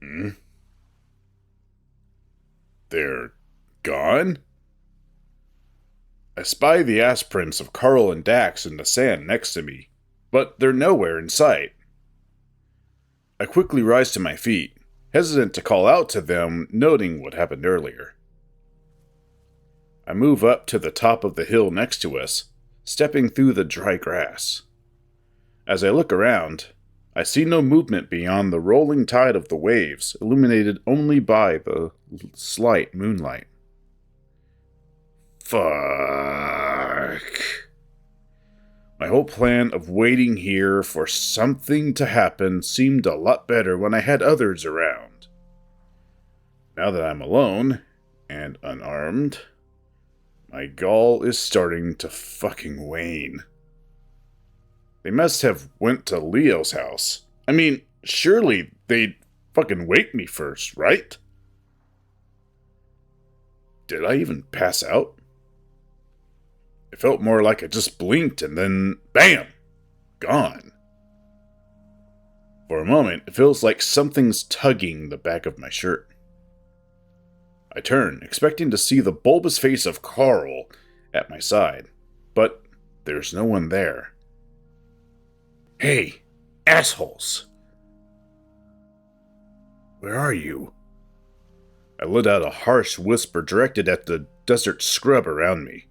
Hmm? They're gone? I spy the ass prints of Carl and Dax in the sand next to me, but they're nowhere in sight. I quickly rise to my feet, hesitant to call out to them, noting what happened earlier. I move up to the top of the hill next to us, stepping through the dry grass. As I look around, I see no movement beyond the rolling tide of the waves, illuminated only by the slight moonlight. Fuck. My whole plan of waiting here for something to happen seemed a lot better when I had others around. Now that I'm alone and unarmed, my gall is starting to fucking wane. They must have went to Leo's house. I mean, surely they'd fucking wake me first, right? Did I even pass out? It felt more like I just blinked and then, bam! Gone. For a moment, it feels like something's tugging the back of my shirt. I turn, expecting to see the bulbous face of Carl at my side, but there's no one there. Hey, assholes! Where are you? I let out a harsh whisper directed at the desert scrub around me.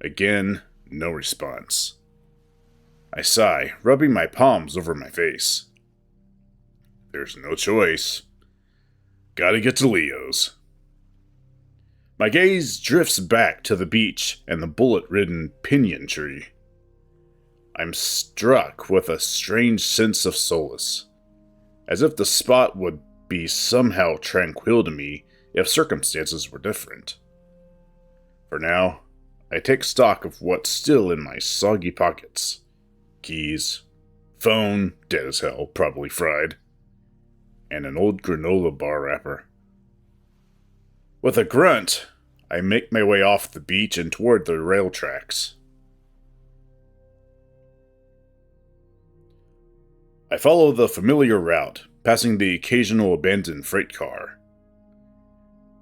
Again, no response. I sigh, rubbing my palms over my face. There's no choice. Gotta get to Leo's. My gaze drifts back to the beach and the bullet-ridden pinyon tree. I'm struck with a strange sense of solace, as if the spot would be somehow tranquil to me if circumstances were different. For now, I take stock of what's still in my soggy pockets. Keys, phone, dead as hell, probably fried, and an old granola bar wrapper. With a grunt, I make my way off the beach and toward the rail tracks. I follow the familiar route, passing the occasional abandoned freight car.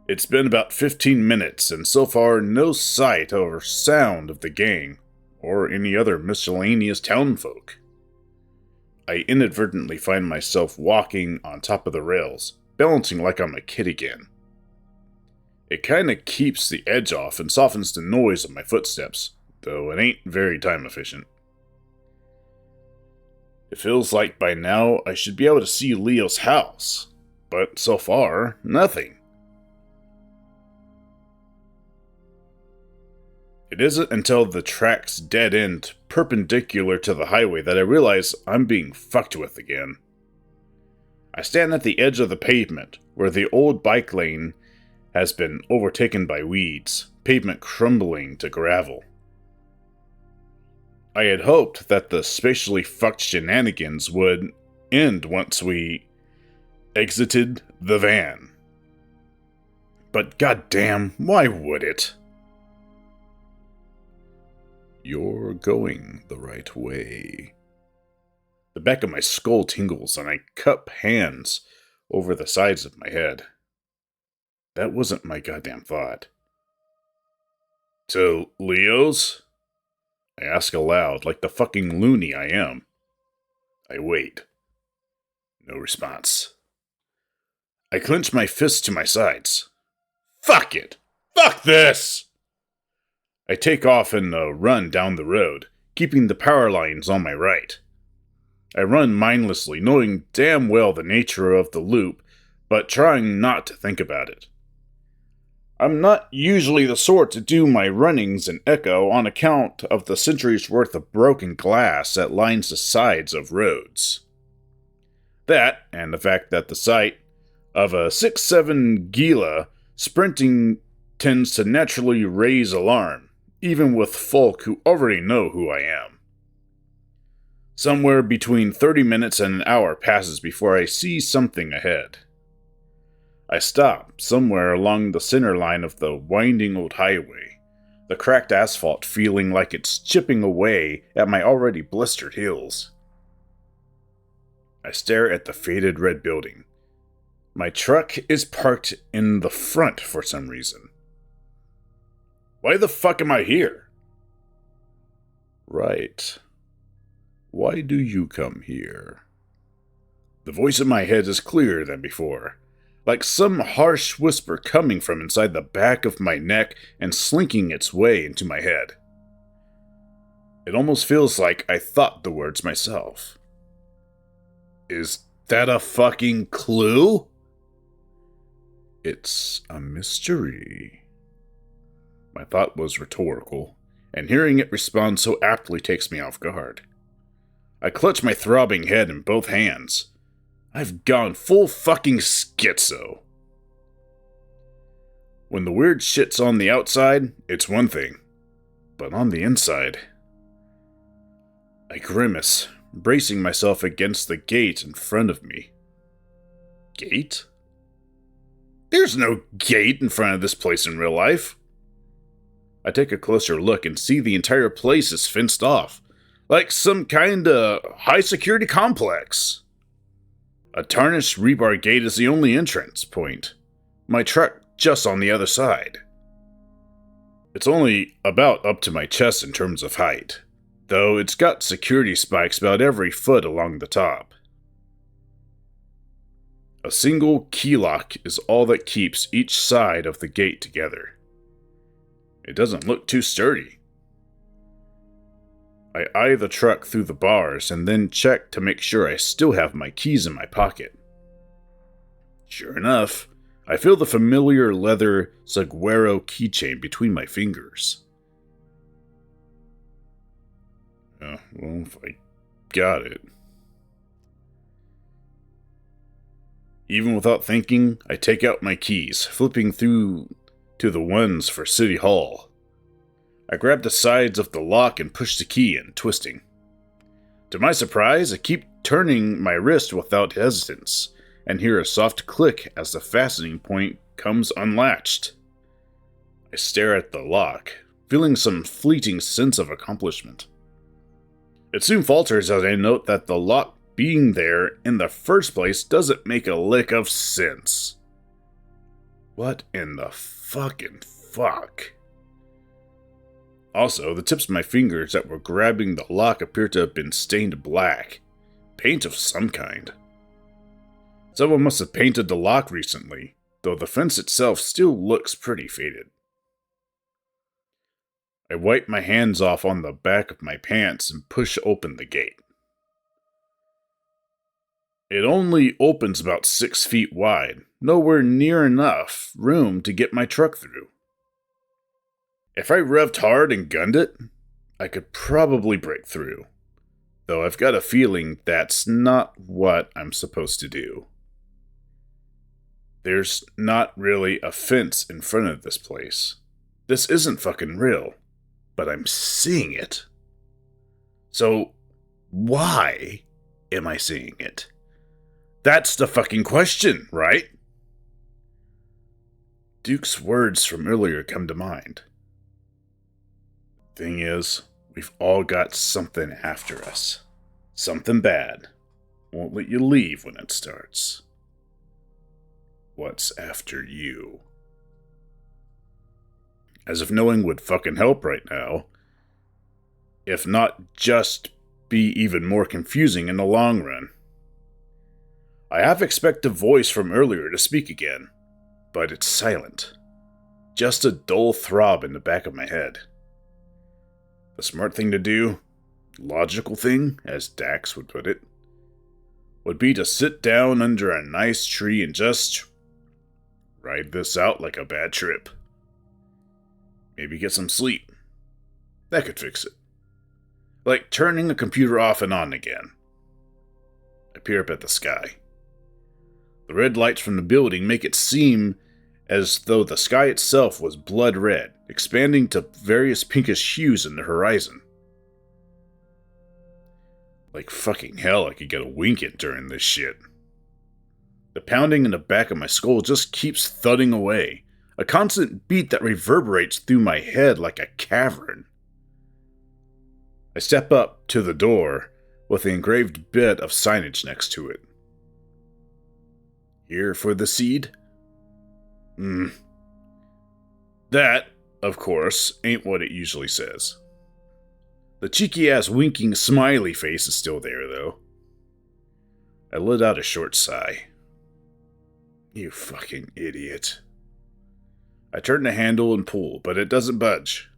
It's been about 15 minutes, and so far no sight or sound of the gang, or any other miscellaneous townfolk. I inadvertently find myself walking on top of the rails, balancing like I'm a kid again. It kinda keeps the edge off and softens the noise of my footsteps, though it ain't very time efficient. It feels like by now I should be able to see Leo's house, but so far, nothing. It isn't until the track's dead end perpendicular to the highway that I realize I'm being fucked with again. I stand at the edge of the pavement, where the old bike lane has been overtaken by weeds, pavement crumbling to gravel. I had hoped that the spatially fucked shenanigans would end once we exited the van. But goddamn, why would it? You're going the right way. The back of my skull tingles and I cup hands over the sides of my head. That wasn't my goddamn thought. To Leo's? I ask aloud, like the fucking loony I am. I wait. No response. I clench my fists to my sides. Fuck it! Fuck this! I take off in a run down the road, keeping the power lines on my right. I run mindlessly, knowing damn well the nature of the loop, but trying not to think about it. I'm not usually the sort to do my runnings in echo on account of the centuries' worth of broken glass that lines the sides of roads. That, and the fact that the sight of a 6'7" Gila sprinting tends to naturally raise alarm, even with folk who already know who I am. Somewhere between 30 minutes and an hour passes before I see something ahead. I stop somewhere along the center line of the winding old highway, the cracked asphalt feeling like it's chipping away at my already blistered heels. I stare at the faded red building. My truck is parked in the front for some reason. Why the fuck am I here? Right. Why do you come here? The voice in my head is clearer than before, like some harsh whisper coming from inside the back of my neck and slinking its way into my head. It almost feels like I thought the words myself. Is that a fucking clue? It's a mystery. My thought was rhetorical, and hearing it respond so aptly takes me off guard. I clutch my throbbing head in both hands. I've gone full fucking schizo. When the weird shit's on the outside, it's one thing. But on the inside... I grimace, bracing myself against the gate in front of me. Gate? There's no gate in front of this place in real life. I take a closer look and see the entire place is fenced off, like some kind of high-security complex. A tarnished rebar gate is the only entrance point. My truck just on the other side. It's only about up to my chest in terms of height, though it's got security spikes about every foot along the top. A single key lock is all that keeps each side of the gate together. It doesn't look too sturdy. I eye the truck through the bars and then check to make sure I still have my keys in my pocket. Sure enough, I feel the familiar leather saguaro keychain between my fingers. Well, if I got it. Even without thinking, I take out my keys, flipping through to the ones for City Hall. I grab the sides of the lock and push the key in, twisting. To my surprise, I keep turning my wrist without hesitance, and hear a soft click as the fastening point comes unlatched. I stare at the lock, feeling some fleeting sense of accomplishment. It soon falters as I note that the lock being there in the first place doesn't make a lick of sense. What in the fucking fuck? Also, the tips of my fingers that were grabbing the lock appear to have been stained black. Paint of some kind. Someone must have painted the lock recently, though the fence itself still looks pretty faded. I wipe my hands off on the back of my pants and push open the gate. It only opens about 6 feet wide, nowhere near enough room to get my truck through. If I revved hard and gunned it, I could probably break through, though I've got a feeling that's not what I'm supposed to do. There's not really a fence in front of this place. This isn't fucking real, but I'm seeing it. So, why am I seeing it? That's the fucking question, right? Duke's words from earlier come to mind. Thing is, we've all got something after us. Something bad. Won't let you leave when it starts. What's after you? As if knowing would fucking help right now. If not just be even more confusing in the long run. I half expect a voice from earlier to speak again, but it's silent. Just a dull throb in the back of my head. The smart thing to do, logical thing, as Dax would put it, would be to sit down under a nice tree and just ride this out like a bad trip. Maybe get some sleep. That could fix it. Like turning a computer off and on again. I peer up at the sky. The red lights from the building make it seem as though the sky itself was blood red, expanding to various pinkish hues in the horizon. Like fucking hell I could get a wink in during this shit. The pounding in the back of my skull just keeps thudding away, a constant beat that reverberates through my head like a cavern. I step up to the door, with the engraved bit of signage next to it. Here for the seed? That, of course, ain't what it usually says. The cheeky-ass winking smiley face is still there, though. I let out a short sigh. You fucking idiot. I turn the handle and pull, but it doesn't budge.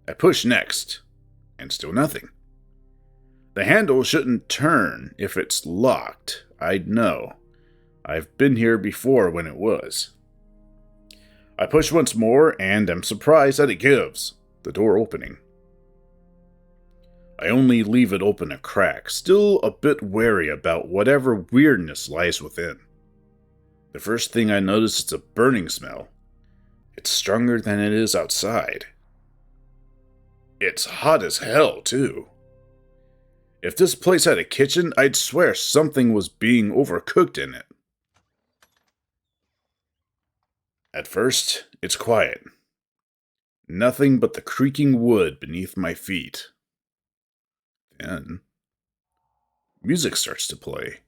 I push next, and still nothing. The handle shouldn't turn if it's locked. I'd know. I've been here before when it was. I push once more, and am surprised that it gives, the door opening. I only leave it open a crack, still a bit wary about whatever weirdness lies within. The first thing I notice is a burning smell. It's stronger than it is outside. It's hot as hell, too. If this place had a kitchen, I'd swear something was being overcooked in it. At first, it's quiet. Nothing but the creaking wood beneath my feet. Then, music starts to play.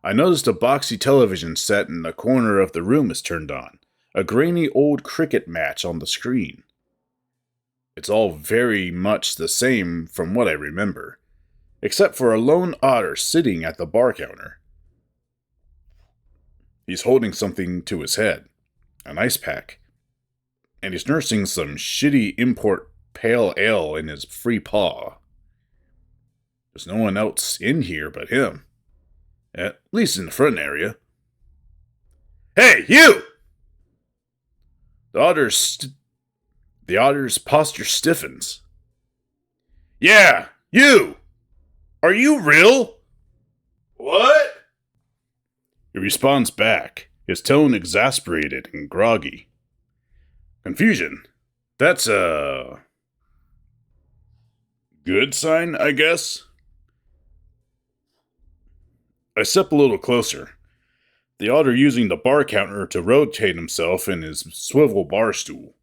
I noticed a boxy television set in the corner of the room is turned on, a grainy old cricket match on the screen. It's all very much the same from what I remember, except for a lone otter sitting at the bar counter. He's holding something to his head, an ice pack, and he's nursing some shitty import pale ale in his free paw. There's no one else in here but him, at least in the front area. Hey, you! The otter's posture stiffens. Yeah, you! Are you real? What? He responds back, his tone exasperated and groggy. Confusion. That's a good sign, I guess? I step a little closer, the otter using the bar counter to rotate himself in his swivel bar stool.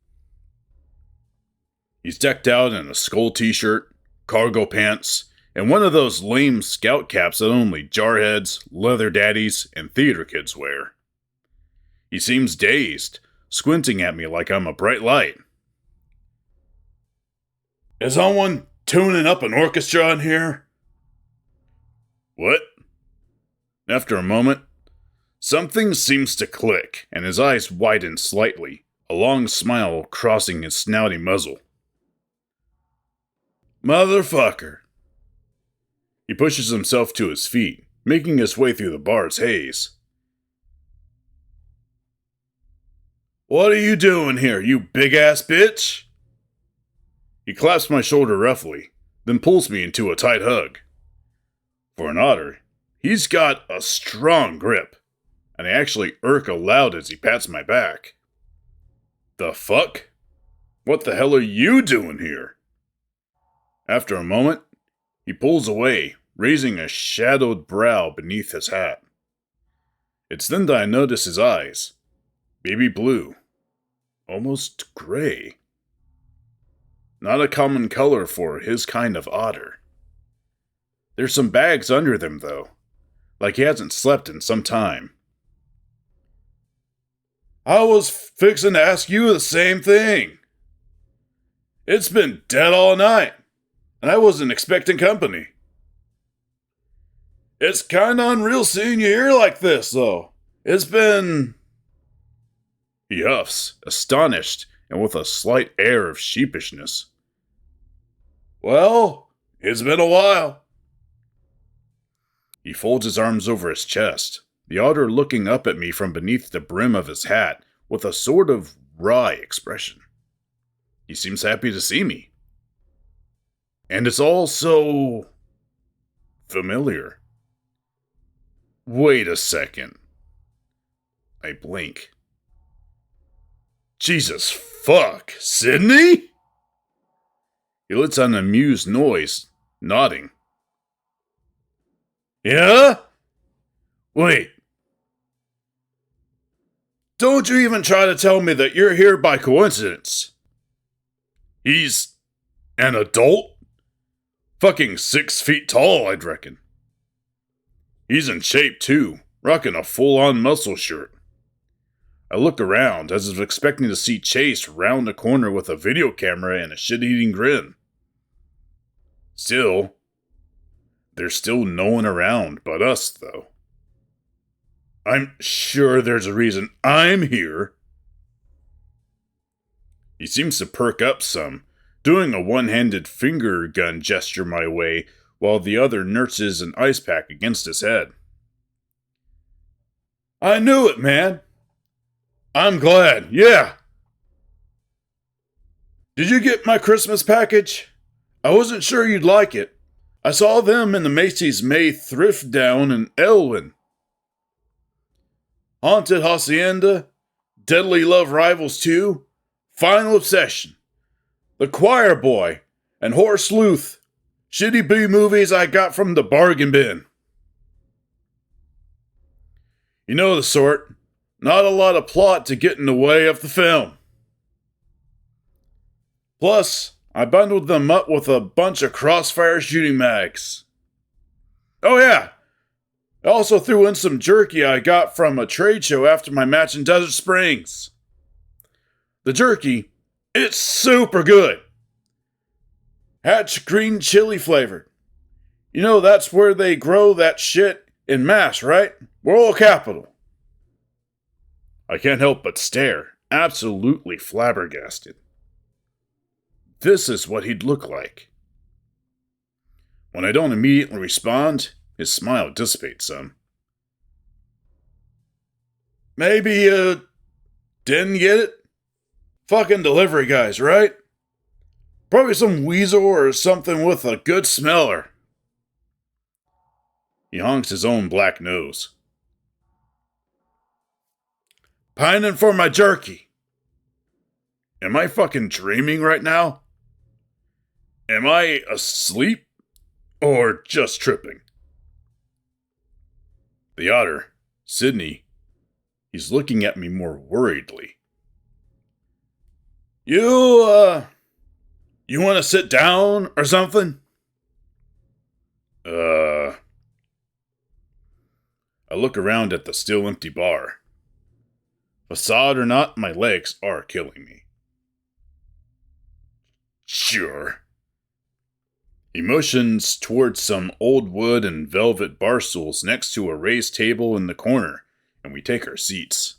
He's decked out in a skull t-shirt, cargo pants, and one of those lame scout caps that only jarheads, leather daddies, and theater kids wear. He seems dazed, squinting at me like I'm a bright light. Is someone tuning up an orchestra in here? What? After a moment, something seems to click, and his eyes widen slightly, a long smile crossing his snouty muzzle. Motherfucker. He pushes himself to his feet, making his way through the bar's haze. What are you doing here, you big-ass bitch? He claps my shoulder roughly, then pulls me into a tight hug. For an otter, he's got a strong grip, and I actually irk aloud as he pats my back. The fuck? What the hell are you doing here? After a moment, he pulls away, raising a shadowed brow beneath his hat. It's then that I notice his eyes. Baby blue. Almost gray. Not a common color for his kind of otter. There's some bags under them, though, like he hasn't slept in some time. I was fixing to ask you the same thing. It's been dead all night, and I wasn't expecting company. It's kinda unreal seeing you here like this, though. It's been... He huffs, astonished and with a slight air of sheepishness. Well, it's been a while. He folds his arms over his chest, the otter looking up at me from beneath the brim of his hat with a sort of wry expression. He seems happy to see me. And it's all so... familiar. Wait a second. I blink. Jesus fuck, Sydney? He lets out an amused noise, nodding. Yeah? Wait. Don't you even try to tell me that you're here by coincidence. He's an adult? Fucking 6 feet tall, I'd reckon. He's in shape, too, rocking a full-on muscle shirt. I look around, as if expecting to see Chase round the corner with a video camera and a shit-eating grin. Still, there's still no one around but us, though. I'm sure there's a reason I'm here. He seems to perk up some, doing a one-handed finger gun gesture my way while the other nurses an ice pack against his head. I knew it, man. I'm glad, yeah. Did you get my Christmas package? I wasn't sure you'd like it. I saw them in the Macy's May thrift down in Elwyn. Haunted Hacienda, Deadly Love Rivals 2, Final Obsession, The Choir Boy, and Horse Sleuth. Shitty B movies I got from the bargain bin. You know the sort. Not a lot of plot to get in the way of the film. Plus, I bundled them up with a bunch of Crossfire shooting mags. Oh yeah, I also threw in some jerky I got from a trade show after my match in Desert Springs. The jerky, it's super good. Hatch green chili flavored. You know that's where they grow that shit in mass, right? World capital. I can't help but stare, absolutely flabbergasted. This is what he'd look like. When I don't immediately respond, his smile dissipates some. Maybe you didn't get it? Fucking delivery guys, right? Probably some weasel or something with a good smeller. He honks his own black nose. Pining for my jerky. Am I fucking dreaming right now? Am I asleep? Or just tripping? The otter, Sydney, he's looking at me more worriedly. You want to sit down or something? I look around at the still empty bar. Facade or not, my legs are killing me. Sure. He motions towards some old wood and velvet bar stools next to a raised table in the corner, and we take our seats.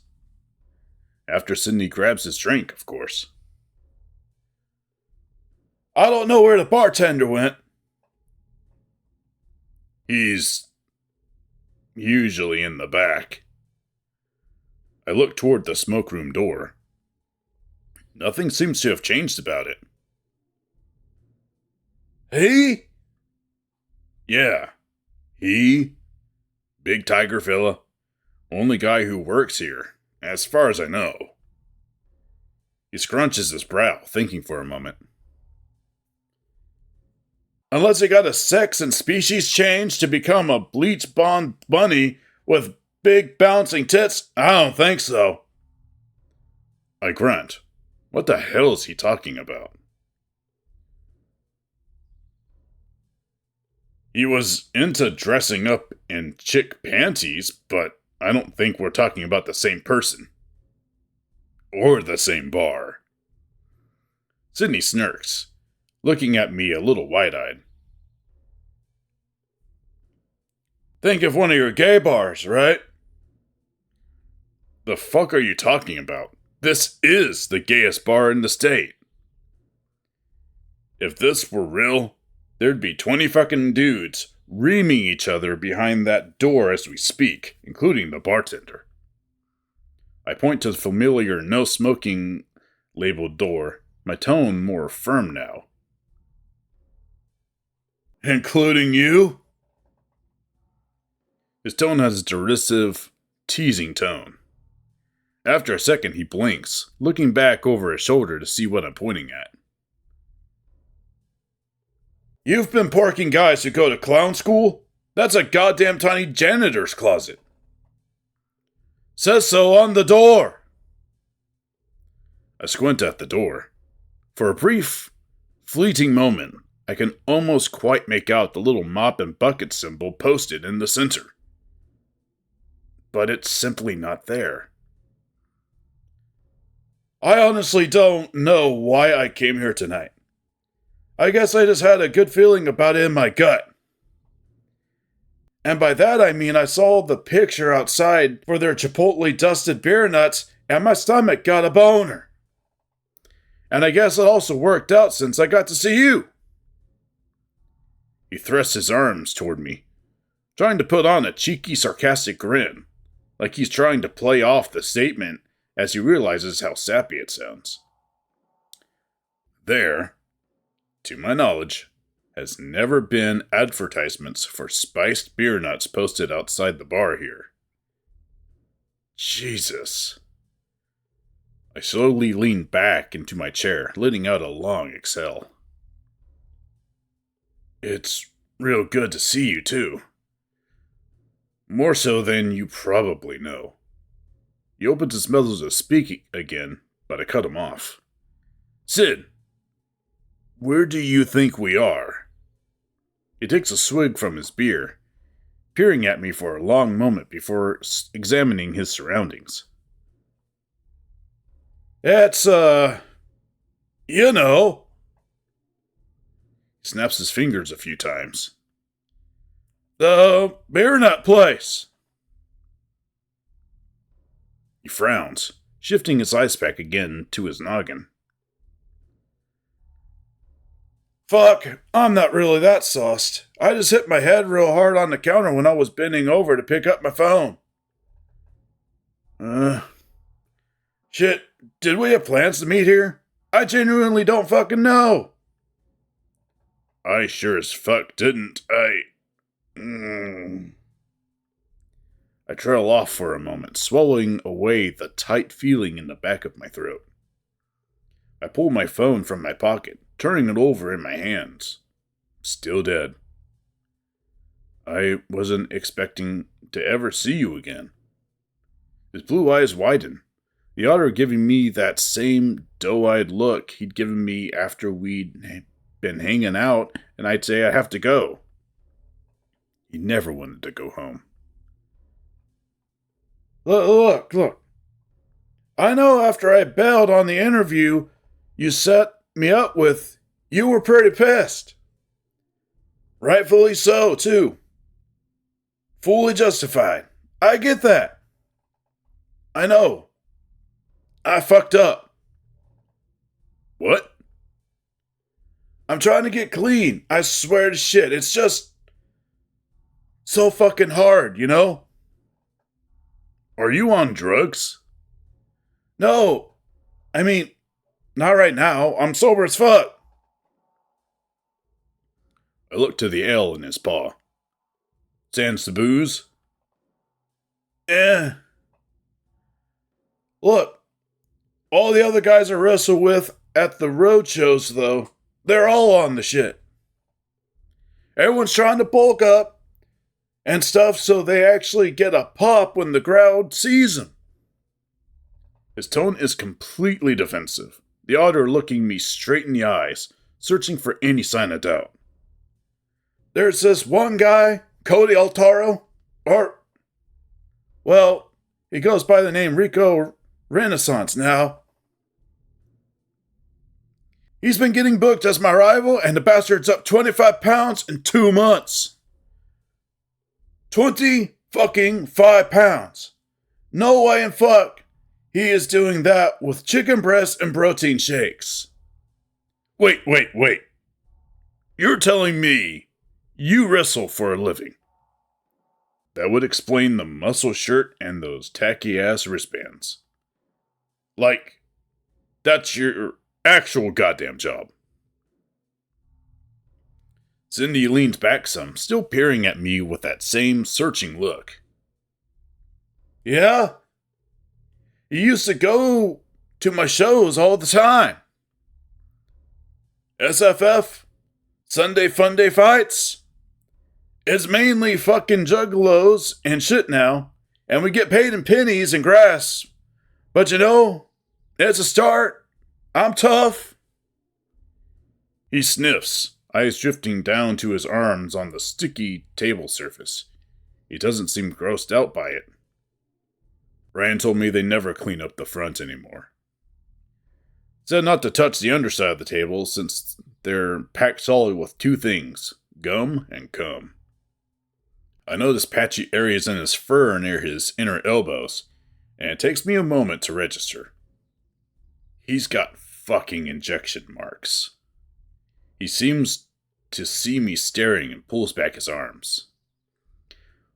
After Sydney grabs his drink, of course. I don't know where the bartender went. He's usually in the back. I look toward the smoke-room door. Nothing seems to have changed about it. He? Yeah, he. Big tiger fella. Only guy who works here, as far as I know. He scrunches his brow, thinking for a moment. Unless he got a sex and species change to become a bleach blonde bunny with big bouncing tits, I don't think so. I grunt. What the hell is he talking about? He was into dressing up in chick panties, but I don't think we're talking about the same person. Or the same bar. Sydney smirks, looking at me a little wide-eyed. Think of one of your gay bars, right? The fuck are you talking about? This is the gayest bar in the state. If this were real, there'd be 20 fucking dudes reaming each other behind that door as we speak, including the bartender. I point to the familiar no smoking labeled door, my tone more firm now. Including you? His tone has a derisive, teasing tone. After a second, he blinks, looking back over his shoulder to see what I'm pointing at. You've been parking guys who go to clown school? That's a goddamn tiny janitor's closet. Says so on the door. I squint at the door. For a brief, fleeting moment, I can almost quite make out the little mop and bucket symbol posted in the center. But it's simply not there. I honestly don't know why I came here tonight. I guess I just had a good feeling about it in my gut. And by that I mean I saw the picture outside for their Chipotle dusted beer nuts and my stomach got a boner. And I guess it also worked out since I got to see you. He thrusts his arms toward me, trying to put on a cheeky, sarcastic grin, like he's trying to play off the statement as he realizes how sappy it sounds. There, to my knowledge, has never been advertisements for spiced beer nuts posted outside the bar here. Jesus. I slowly lean back into my chair, letting out a long exhale. It's real good to see you, too. More so than you probably know. He opens his mouth to speak again, but I cut him off. Sid, where do you think we are? He takes a swig from his beer, peering at me for a long moment before examining his surroundings. It's, you know. He snaps his fingers a few times. The beer nut place. He frowns, shifting his eyes back again to his noggin. Fuck, I'm not really that sauced. I just hit my head real hard on the counter when I was bending over to pick up my phone. Shit, did we have plans to meet here? I genuinely don't fucking know. I sure as fuck didn't. I trail off for a moment, swallowing away the tight feeling in the back of my throat. I pull my phone from my pocket, turning it over in my hands. Still dead. I wasn't expecting to ever see you again. His blue eyes widen, the otter giving me that same doe-eyed look he'd given me after we'd been hanging out and I'd say I have to go. He never wanted to go home. Look. I know after I bailed on the interview you set me up with, you were pretty pissed. Rightfully so, too. Fully justified. I get that. I know. I fucked up. What? I'm trying to get clean. I swear to shit. It's just so fucking hard, you know? Are you on drugs? No. I mean, not right now. I'm sober as fuck. I look to the ale in his paw. Sans the booze? Look, all the other guys I wrestle with at the road shows, though, they're all on the shit. Everyone's trying to bulk up and stuff so they actually get a pop when the crowd sees them. His tone is completely defensive, the otter looking me straight in the eyes, searching for any sign of doubt. There's this one guy, Cody Altaro, well, he goes by the name Rico Renaissance now. He's been getting booked as my rival, and the bastard's up 25 pounds in 2 months. 25 pounds. No way in fuck he is doing that with chicken breasts and protein shakes. Wait. You're telling me you wrestle for a living? That would explain the muscle shirt and those tacky-ass wristbands. Like, that's your actual goddamn job. Cindy leans back some, still peering at me with that same searching look. Yeah? You used to go to my shows all the time. SFF? Sunday Funday fights? It's mainly fucking juggalos and shit now, and we get paid in pennies and grass. But you know, it's a start. I'm tough. He sniffs. eyes drifting down to his arms on the sticky table surface. He doesn't seem grossed out by it. Ryan told me they never clean up the front anymore. Said not to touch the underside of the table since they're packed solid with two things, gum and cum. I noticed patchy areas in his fur near his inner elbows, and it takes me a moment to register. He's got fucking injection marks. He seems to see me staring and pulls back his arms.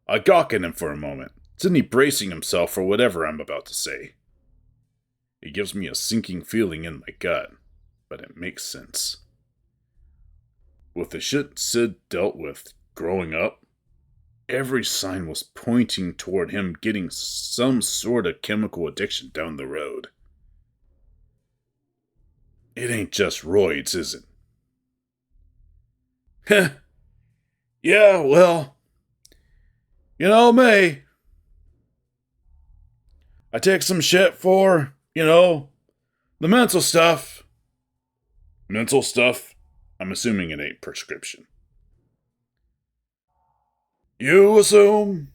I gawk at him for a moment, suddenly bracing himself for whatever I'm about to say. It gives me a sinking feeling in my gut, but it makes sense. With the shit Sid dealt with growing up, every sign was pointing toward him getting some sort of chemical addiction down the road. It ain't just roids, is it? Heh. Yeah, well, you know me. I take some shit for, the mental stuff. Mental stuff? I'm assuming it ain't prescription. You assume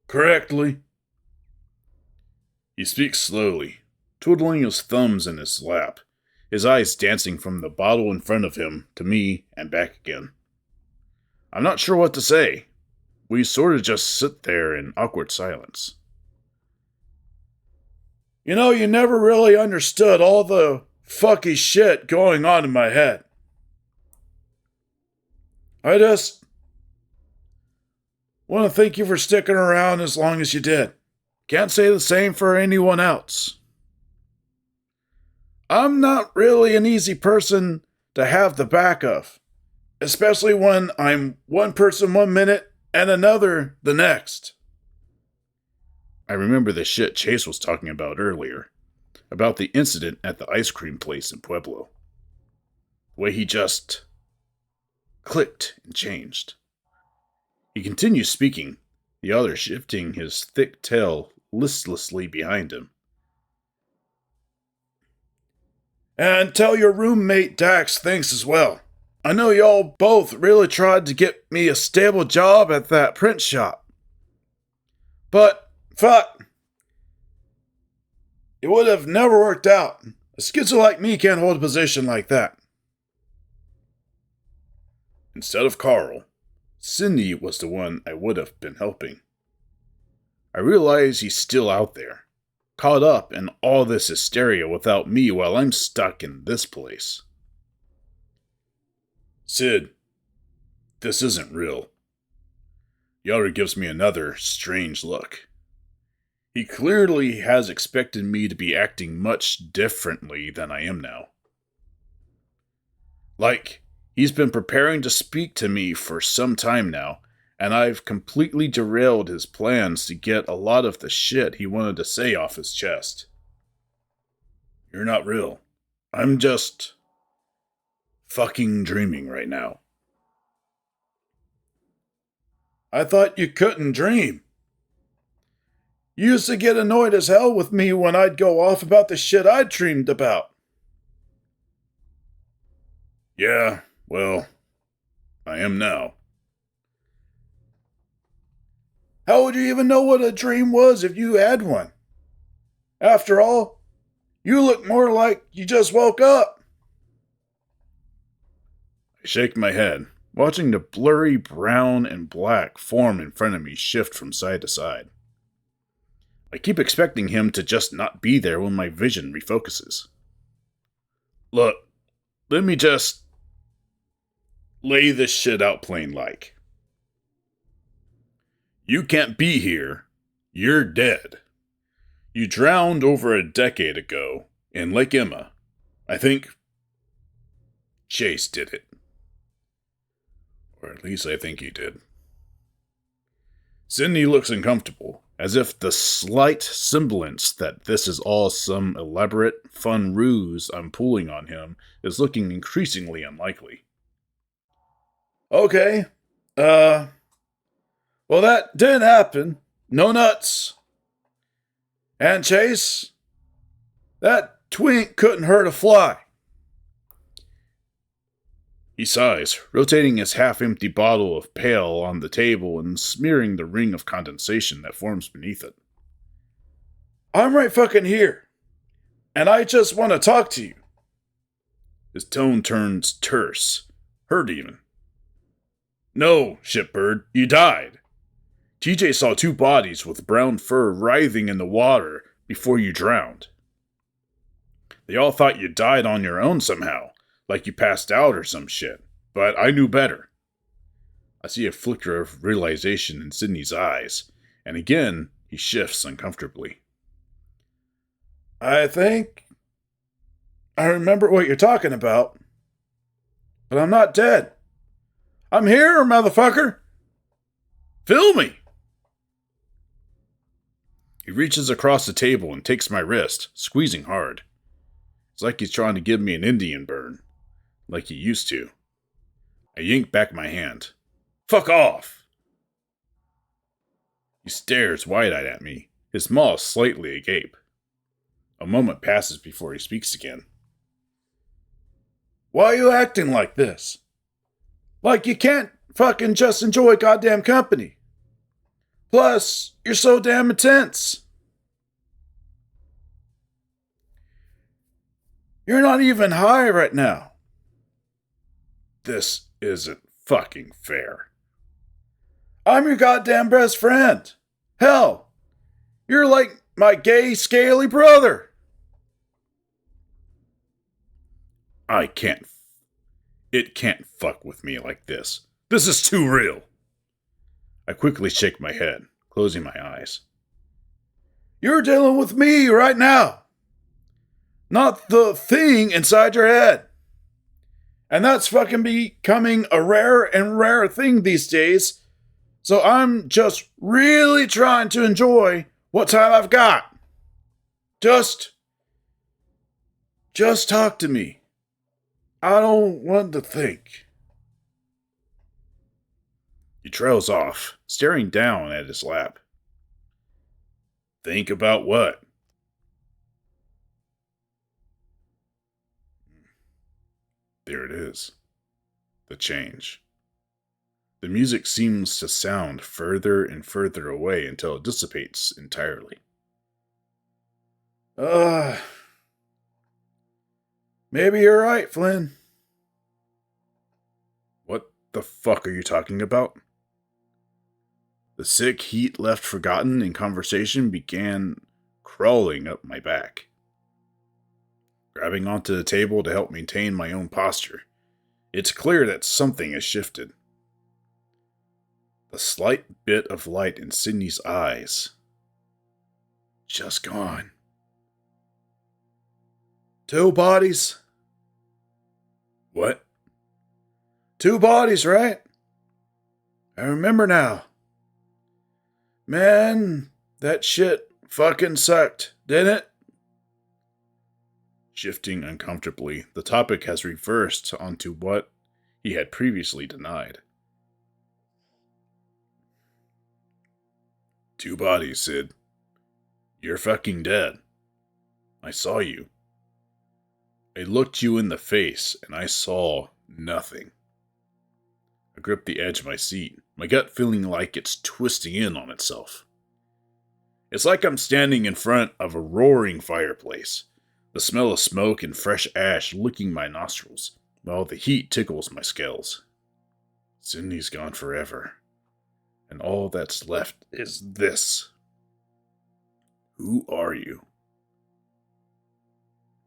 correctly. He speaks slowly, twiddling his thumbs in his lap, his eyes dancing from the bottle in front of him to me and back again. I'm not sure what to say. We sort of just sit there in awkward silence. You never really understood all the fucky shit going on in my head. I just want to thank you for sticking around as long as you did. Can't say the same for anyone else. I'm not really an easy person to have the back of, especially when I'm one person 1 minute and another the next. I remember the shit Chase was talking about earlier, about the incident at the ice cream place in Pueblo. The way he just clicked and changed. He continues speaking, the other shifting his thick tail listlessly behind him. And tell your roommate Dax thanks as well. I know y'all both really tried to get me a stable job at that print shop. But, fuck, it would have never worked out. A schizo like me can't hold a position like that. Instead of Carl, Cindy was the one I would have been helping. I realize he's still out there, caught up in all this hysteria without me while I'm stuck in this place. Sid, this isn't real. Yoder gives me another strange look. He clearly has expected me to be acting much differently than I am now. Like, he's been preparing to speak to me for some time now, and I've completely derailed his plans to get a lot of the shit he wanted to say off his chest. You're not real. I'm just fucking dreaming right now. I thought you couldn't dream. You used to get annoyed as hell with me when I'd go off about the shit I dreamed about. Yeah, well, I am now. How would you even know what a dream was if you had one? After all, you look more like you just woke up. I shake my head, watching the blurry brown and black form in front of me shift from side to side. I keep expecting him to just not be there when my vision refocuses. Look, let me just lay this shit out plain like. You can't be here. You're dead. You drowned over a decade ago in Lake Emma. I think Chase did it. Or at least I think he did. Sydney looks uncomfortable, as if the slight semblance that this is all some elaborate, fun ruse I'm pulling on him is looking increasingly unlikely. Okay, well that didn't happen. No nuts. And Chase, that twink couldn't hurt a fly. He sighs, rotating his half-empty bottle of pale on the table and smearing the ring of condensation that forms beneath it. I'm right fucking here, and I just want to talk to you. His tone turns terse, hurt even. No, shipbird, you died. TJ saw two bodies with brown fur writhing in the water before you drowned. They all thought you died on your own somehow, like you passed out or some shit, but I knew better. I see a flicker of realization in Sydney's eyes, and again he shifts uncomfortably. I think I remember what you're talking about, but I'm not dead. I'm here, motherfucker! Feel me! He reaches across the table and takes my wrist, squeezing hard. It's like he's trying to give me an Indian burn, like he used to. I yank back my hand. Fuck off! He stares wide-eyed at me, his maw slightly agape. A moment passes before he speaks again. Why are you acting like this? Like you can't fucking just enjoy goddamn company. Plus, you're so damn intense. You're not even high right now. This isn't fucking fair. I'm your goddamn best friend. Hell, you're like my gay, scaly brother. It can't fuck with me like this. This is too real. I quickly shake my head, closing my eyes. You're dealing with me right now. Not the thing inside your head. And that's fucking becoming a rarer and rarer thing these days. So I'm just really trying to enjoy what time I've got. Just talk to me. I don't want to think. He trails off, staring down at his lap. Think about what? There it is. The change. The music seems to sound further and further away until it dissipates entirely. Maybe you're right, Flynn. What the fuck are you talking about? The sick heat left forgotten in conversation began crawling up my back. Grabbing onto the table to help maintain my own posture, it's clear that something has shifted. The slight bit of light in Sydney's eyes. Just gone. Two bodies. What? Two bodies, right? I remember now. Man, that shit fucking sucked, didn't it? Shifting uncomfortably, the topic has reversed onto what he had previously denied. Two bodies, Sid. You're fucking dead. I saw you. I looked you in the face, and I saw nothing. I gripped the edge of my seat, my gut feeling like it's twisting in on itself. It's like I'm standing in front of a roaring fireplace, the smell of smoke and fresh ash licking my nostrils, while the heat tickles my scales. Sydney's gone forever, and all that's left is this. Who are you?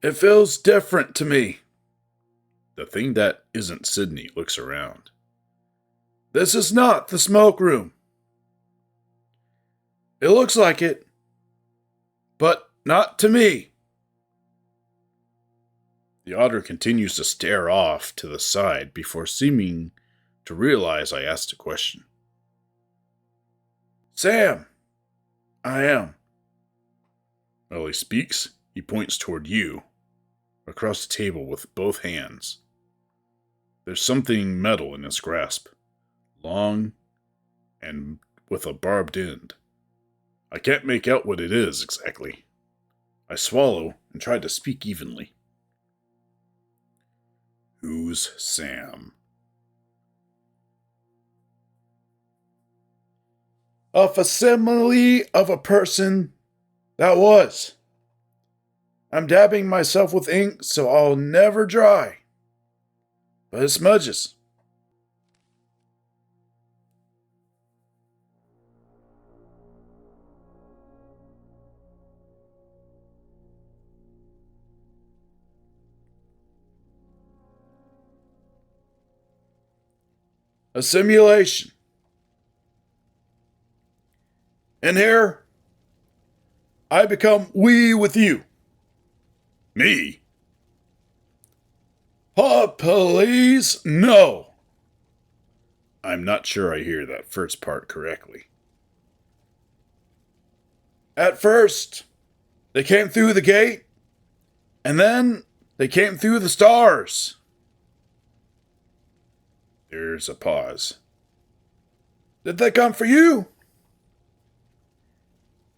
It feels different to me. The thing that isn't Sydney looks around. This is not the smoke room. It looks like it, but not to me. The otter continues to stare off to the side before seeming to realize I asked a question. Sam, I am. While he speaks, he points toward you, across the table with both hands. There's something metal in his grasp, long and with a barbed end. I can't make out what it is exactly. I swallow and try to speak evenly. Who's Sam? A facsimile of a person that was. I'm dabbing myself with ink so I'll never dry. But it smudges. A simulation. And here, I become we with you. Me? Please, no. I'm not sure I hear that first part correctly. At first, they came through the gate, and then they came through the stars. There's a pause. Did they come for you?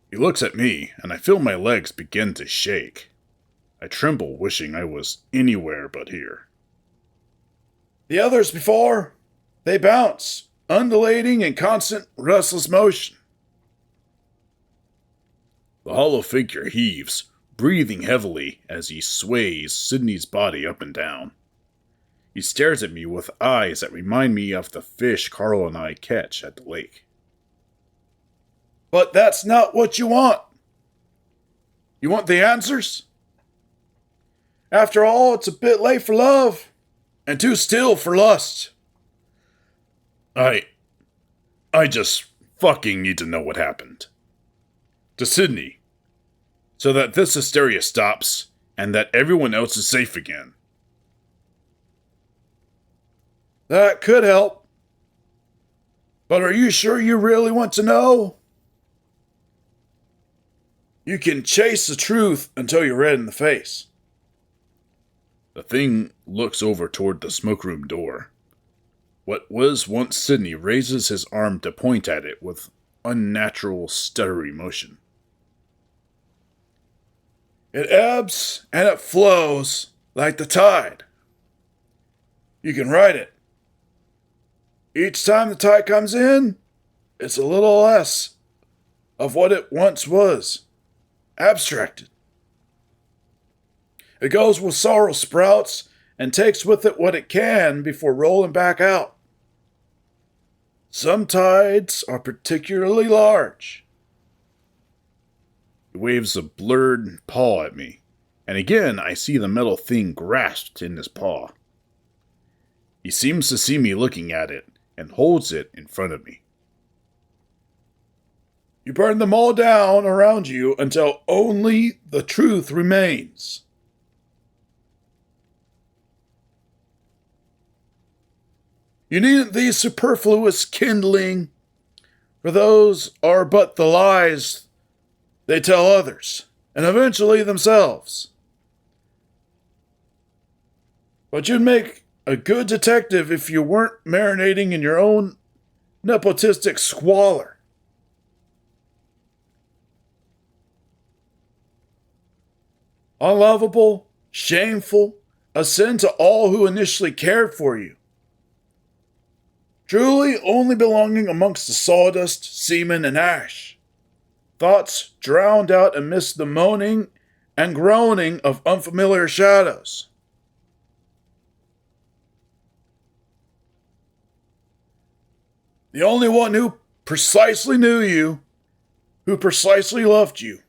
He looks at me, and I feel my legs begin to shake. I tremble, wishing I was anywhere but here. The others before, they bounce, undulating in constant, restless motion. The hollow figure heaves, breathing heavily as he sways Sydney's body up and down. He stares at me with eyes that remind me of the fish Carl and I catch at the lake. But that's not what you want. You want the answers? After all, it's a bit late for love, and too still for lust. I just fucking need to know what happened. To Sydney. So that this hysteria stops, and that everyone else is safe again. That could help. But are you sure you really want to know? You can chase the truth until you're red in the face. The thing looks over toward the smokeroom door. What was once Sydney raises his arm to point at it with unnatural stuttery motion. It ebbs and it flows like the tide. You can ride it. Each time the tide comes in, it's a little less of what it once was, abstracted. It goes where sorrow sprouts and takes with it what it can before rolling back out. Some tides are particularly large. He waves a blurred paw at me, and again I see the metal thing grasped in his paw. He seems to see me looking at it, and holds it in front of me. You burn them all down around you until only the truth remains. You needn't these superfluous kindling, for those are but the lies they tell others, and eventually themselves. But you'd make a good detective if you weren't marinating in your own nepotistic squalor. Unlovable, shameful, a sin to all who initially cared for you. Truly only belonging amongst the sawdust, semen, and ash. Thoughts drowned out amidst the moaning and groaning of unfamiliar shadows. The only one who precisely knew you, who precisely loved you,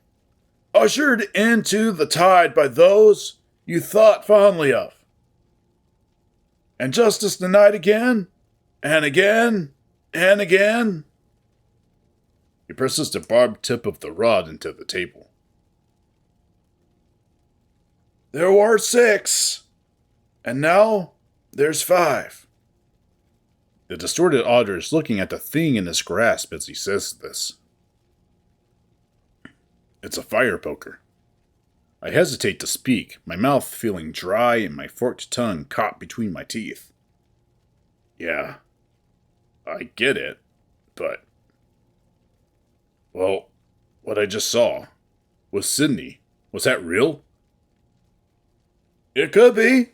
ushered into the tide by those you thought fondly of. And justice denied again, and again, and again. He presses the barbed tip of the rod into the table. There were 6, and now there's 5. The distorted otter is looking at the thing in his grasp as he says this. It's a fire poker. I hesitate to speak, my mouth feeling dry and my forked tongue caught between my teeth. Yeah, I get it, but... Well, what I just saw was Sydney. Was that real? It could be.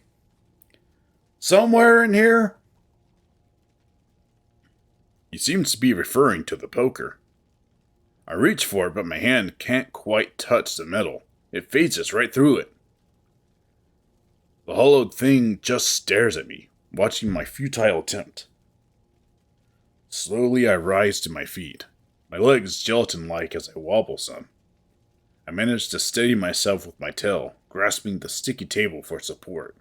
Somewhere in here. He seems to be referring to the poker. I reach for it, but my hand can't quite touch the metal. It phases right through it. The hollowed thing just stares at me, watching my futile attempt. Slowly I rise to my feet, my legs gelatin-like as I wobble some. I manage to steady myself with my tail, grasping the sticky table for support.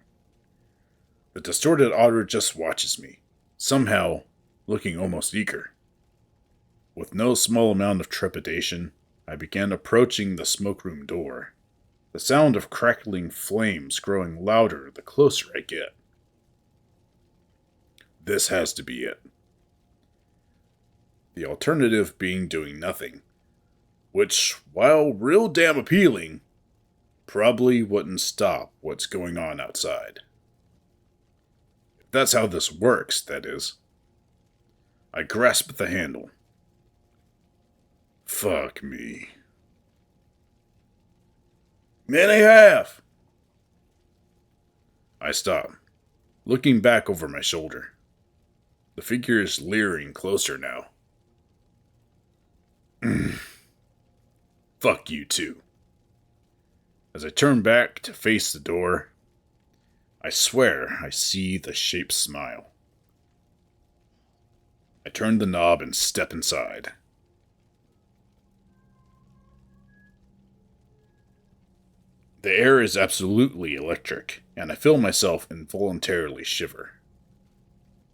The distorted otter just watches me, somehow looking almost eager. With no small amount of trepidation, I began approaching the smoke-room door, the sound of crackling flames growing louder the closer I get. This has to be it. The alternative being doing nothing, which, while real damn appealing, probably wouldn't stop what's going on outside. If that's how this works, that is. I grasp the handle. Fuck me. Many have. I stop, looking back over my shoulder. The figure is leering closer now. Fuck you too. As I turn back to face the door, I swear I see the shape smile. I turn the knob and step inside. The air is absolutely electric, and I feel myself involuntarily shiver.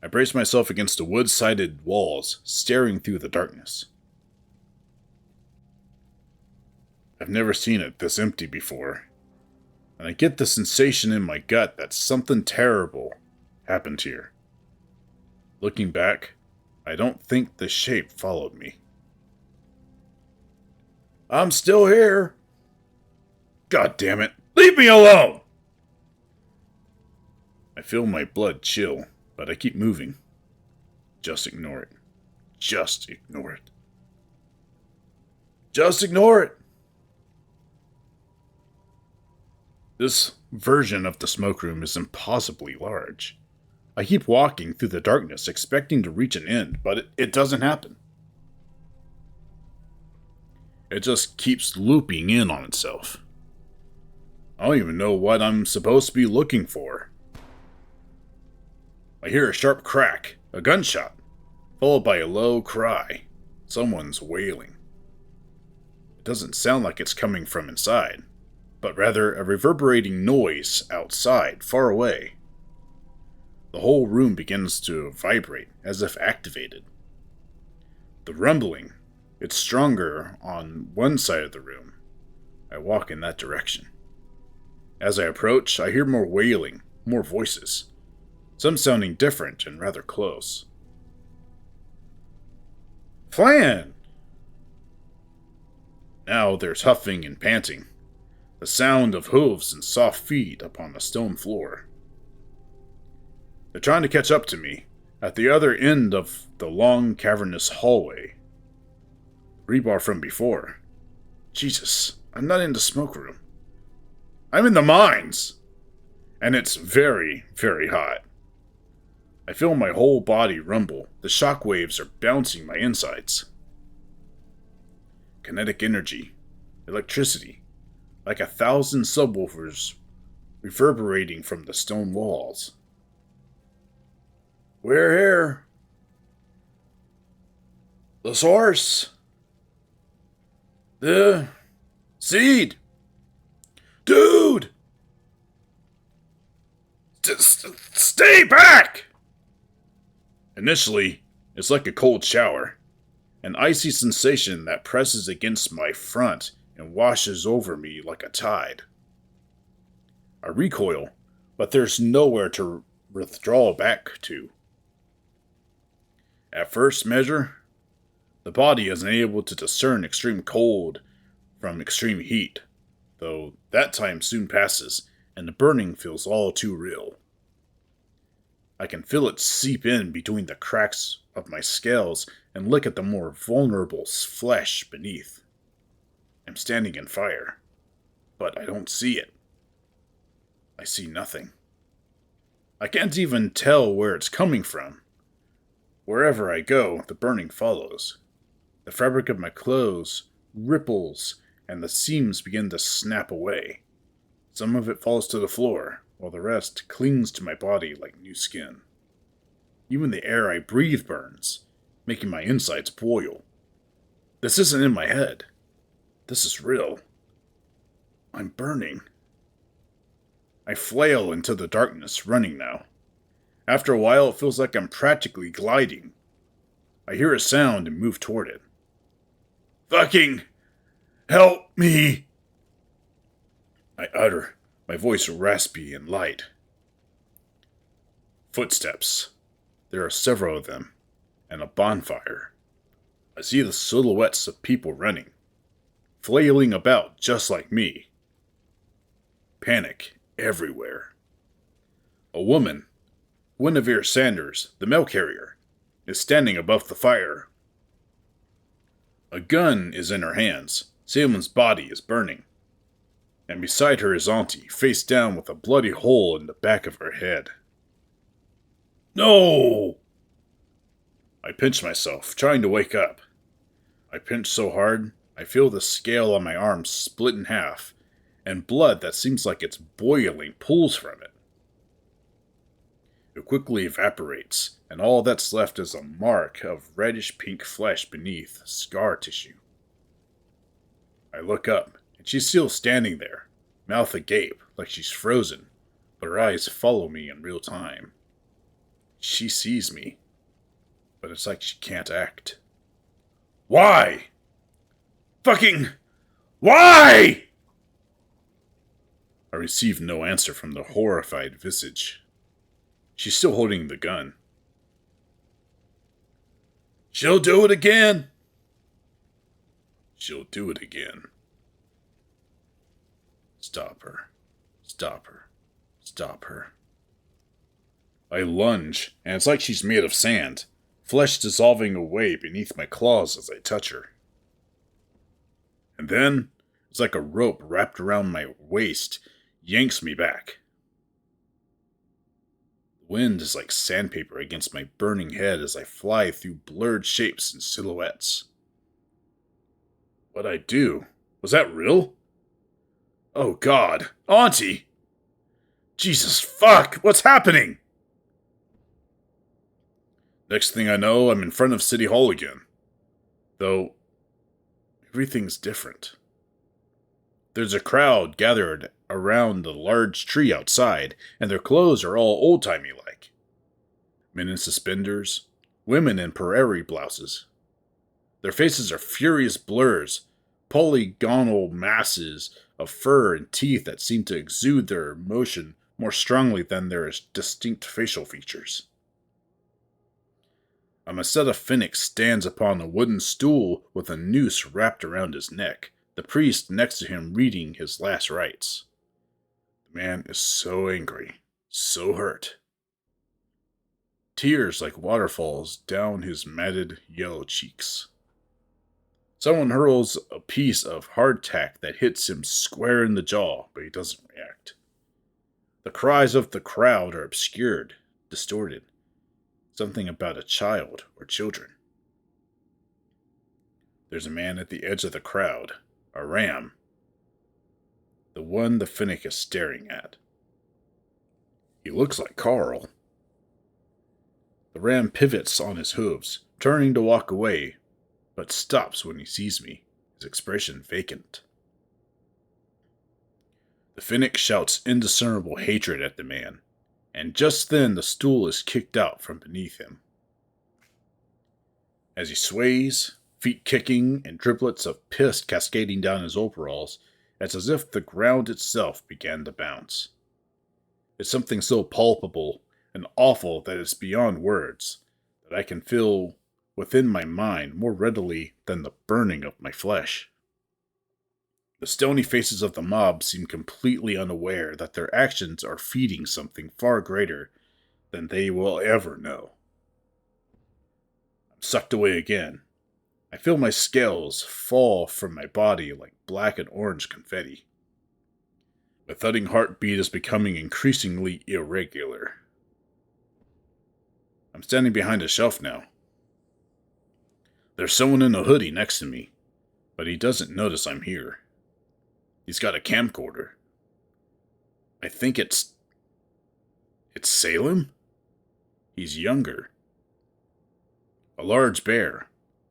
I brace myself against the wood-sided walls, staring through the darkness. I've never seen it this empty before, and I get the sensation in my gut that something terrible happened here. Looking back, I don't think the shape followed me. I'm still here. God damn it, leave me alone! I feel my blood chill, but I keep moving. Just ignore it. Just ignore it. Just ignore it! This version of the smoke room is impossibly large. I keep walking through the darkness, expecting to reach an end, but it doesn't happen. It just keeps looping in on itself. I don't even know what I'm supposed to be looking for. I hear a sharp crack, a gunshot, followed by a low cry. Someone's wailing. It doesn't sound like it's coming from inside, but rather a reverberating noise outside, far away. The whole room begins to vibrate, as if activated. The rumbling, it's stronger on one side of the room. I walk in that direction. As I approach, I hear more wailing, more voices, some sounding different and rather close. Flynn! Now there's huffing and panting, the sound of hooves and soft feet upon the stone floor. They're trying to catch up to me, at the other end of the long, cavernous hallway. Rebar from before. Jesus, I'm not in the smoke room. I'm in the mines! And it's very, very hot. I feel my whole body rumble. The shock waves are bouncing my insides. Kinetic energy. Electricity. Like 1,000 subwoofers reverberating from the stone walls. We're here. The source. The seed. Dude! Stay back! Initially, it's like a cold shower, an icy sensation that presses against my front and washes over me like a tide. I recoil, but there's nowhere to withdraw back to. At first measure, the body is unable to discern extreme cold from extreme heat, though that time soon passes and the burning feels all too real. I can feel it seep in between the cracks of my scales and lick at the more vulnerable flesh beneath. I'm standing in fire, but I don't see it. I see nothing. I can't even tell where it's coming from. Wherever I go, the burning follows. The fabric of my clothes ripples, and the seams begin to snap away. Some of it falls to the floor, while the rest clings to my body like new skin. Even the air I breathe burns, making my insides boil. This isn't in my head. This is real. I'm burning. I flail into the darkness, running now. After a while, it feels like I'm practically gliding. I hear a sound and move toward it. Fucking help me! I utter, my voice raspy and light. Footsteps. There are several of them, and a bonfire. I see the silhouettes of people running, flailing about just like me. Panic everywhere. A woman, Guinevere Sanders, the mail carrier, is standing above the fire. A gun is in her hands. Salem's body is burning. And beside her is Auntie, face down with a bloody hole in the back of her head. No! I pinch myself, trying to wake up. I pinch so hard, I feel the scale on my arm split in half, and blood that seems like it's boiling pools from it. It quickly evaporates, and all that's left is a mark of reddish-pink flesh beneath scar tissue. I look up, and she's still standing there, mouth agape, like she's frozen, but her eyes follow me in real time. She sees me, but it's like she can't act. Why? Fucking why? I receive no answer from the horrified visage. She's still holding the gun. She'll do it again. She'll do it again. Stop her. Stop her. Stop her. I lunge, and it's like she's made of sand, flesh dissolving away beneath my claws as I touch her. And then, it's like a rope wrapped around my waist yanks me back. The wind is like sandpaper against my burning head as I fly through blurred shapes and silhouettes. What'd I do? Was that real? Oh God, Auntie! Jesus fuck, what's happening? Next thing I know, I'm in front of City Hall again. Though, everything's different. There's a crowd gathered around the large tree outside, and their clothes are all old-timey like. Men in suspenders, women in prairie blouses. Their faces are furious blurs, polygonal masses of fur and teeth that seem to exude their emotion more strongly than their distinct facial features. A Masetta Phoenix stands upon a wooden stool with a noose wrapped around his neck, the priest next to him reading his last rites. The man is so angry, so hurt. Tears like waterfalls down his matted yellow cheeks. Someone hurls a piece of hardtack that hits him square in the jaw, but he doesn't react. The cries of the crowd are obscured, distorted. Something about a child or children. There's a man at the edge of the crowd, a ram. The one the Finnick is staring at. He looks like Carl. The ram pivots on his hooves, turning to walk away, but stops when he sees me, his expression vacant. The Finnick shouts indiscernible hatred at the man, and just then the stool is kicked out from beneath him. As he sways, feet kicking and driblets of piss cascading down his overalls, it's as if the ground itself began to bounce. It's something so palpable and awful that it's beyond words, that I can feel within my mind more readily than the burning of my flesh. The stony faces of the mob seem completely unaware that their actions are feeding something far greater than they will ever know. I'm sucked away again. I feel my scales fall from my body like black and orange confetti. My thudding heartbeat is becoming increasingly irregular. I'm standing behind a shelf now. There's someone in a hoodie next to me, but he doesn't notice I'm here. He's got a camcorder. I think it's Salem? He's younger. A large bear,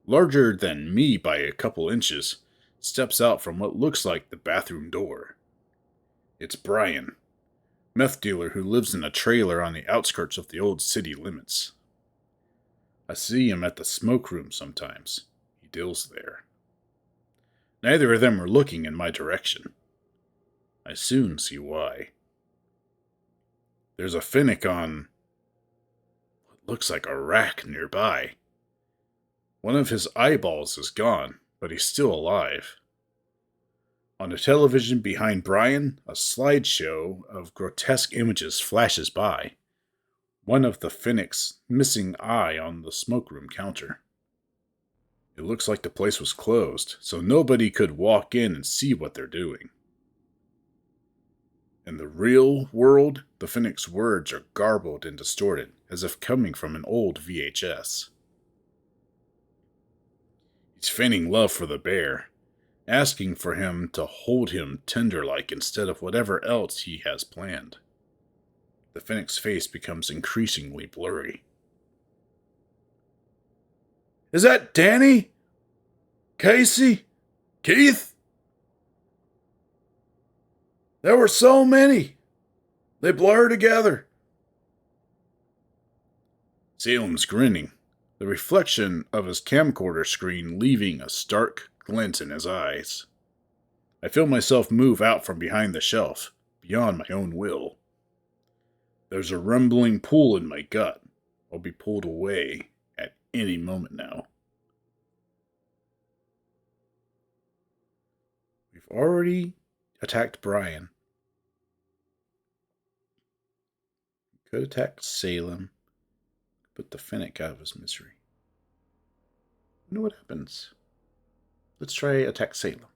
larger than me by a couple inches, steps out from what looks like the bathroom door. It's Brian, meth dealer who lives in a trailer on the outskirts of the old city limits. I see him at the smoke room sometimes. He deals there. Neither of them are looking in my direction. I soon see why. There's a Finnick on what looks like a rack nearby. One of his eyeballs is gone, but he's still alive. On the television behind Brian, a slideshow of grotesque images flashes by. One of the Finnick's missing eye on the smokeroom counter. It looks like the place was closed, so nobody could walk in and see what they're doing. In the real world, the Finnick's words are garbled and distorted, as if coming from an old VHS. He's feigning love for the bear, asking for him to hold him tender-like instead of whatever else he has planned. The Finnick's face becomes increasingly blurry. Is that Danny? Casey? Keith? There were so many. They blur together. Salem's grinning, the reflection of his camcorder screen leaving a stark glint in his eyes. I feel myself move out from behind the shelf, beyond my own will. There's a rumbling pull in my gut. I'll be pulled away at any moment now. We've already attacked Brian. Could attack Salem. Put the Finnick out of his misery. I know what happens. Let's try attack Salem.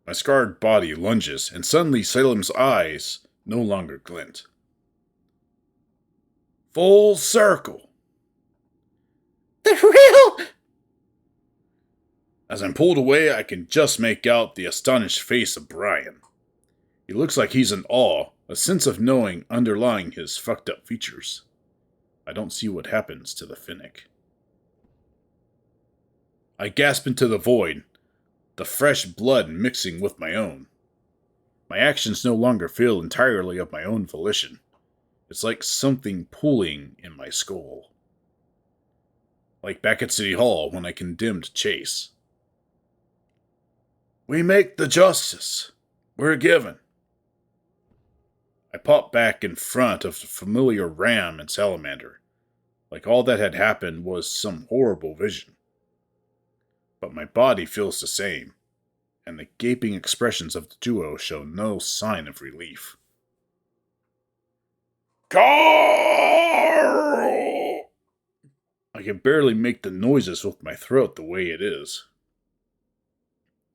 My scarred body lunges, and suddenly Salem's eyes no longer glint. Full circle. They're real! As I'm pulled away, I can just make out the astonished face of Brian. He looks like he's in awe, a sense of knowing underlying his fucked up features. I don't see what happens to the Finnick. I gasp into the void, the fresh blood mixing with my own. My actions no longer feel entirely of my own volition. It's like something pulling in my skull. Like back at City Hall when I condemned Chase. We make the justice. We're given. I popped back in front of the familiar ram and salamander, like all that had happened was some horrible vision. But my body feels the same, and the gaping expressions of the duo show no sign of relief. Carl! I can barely make the noises with my throat the way it is.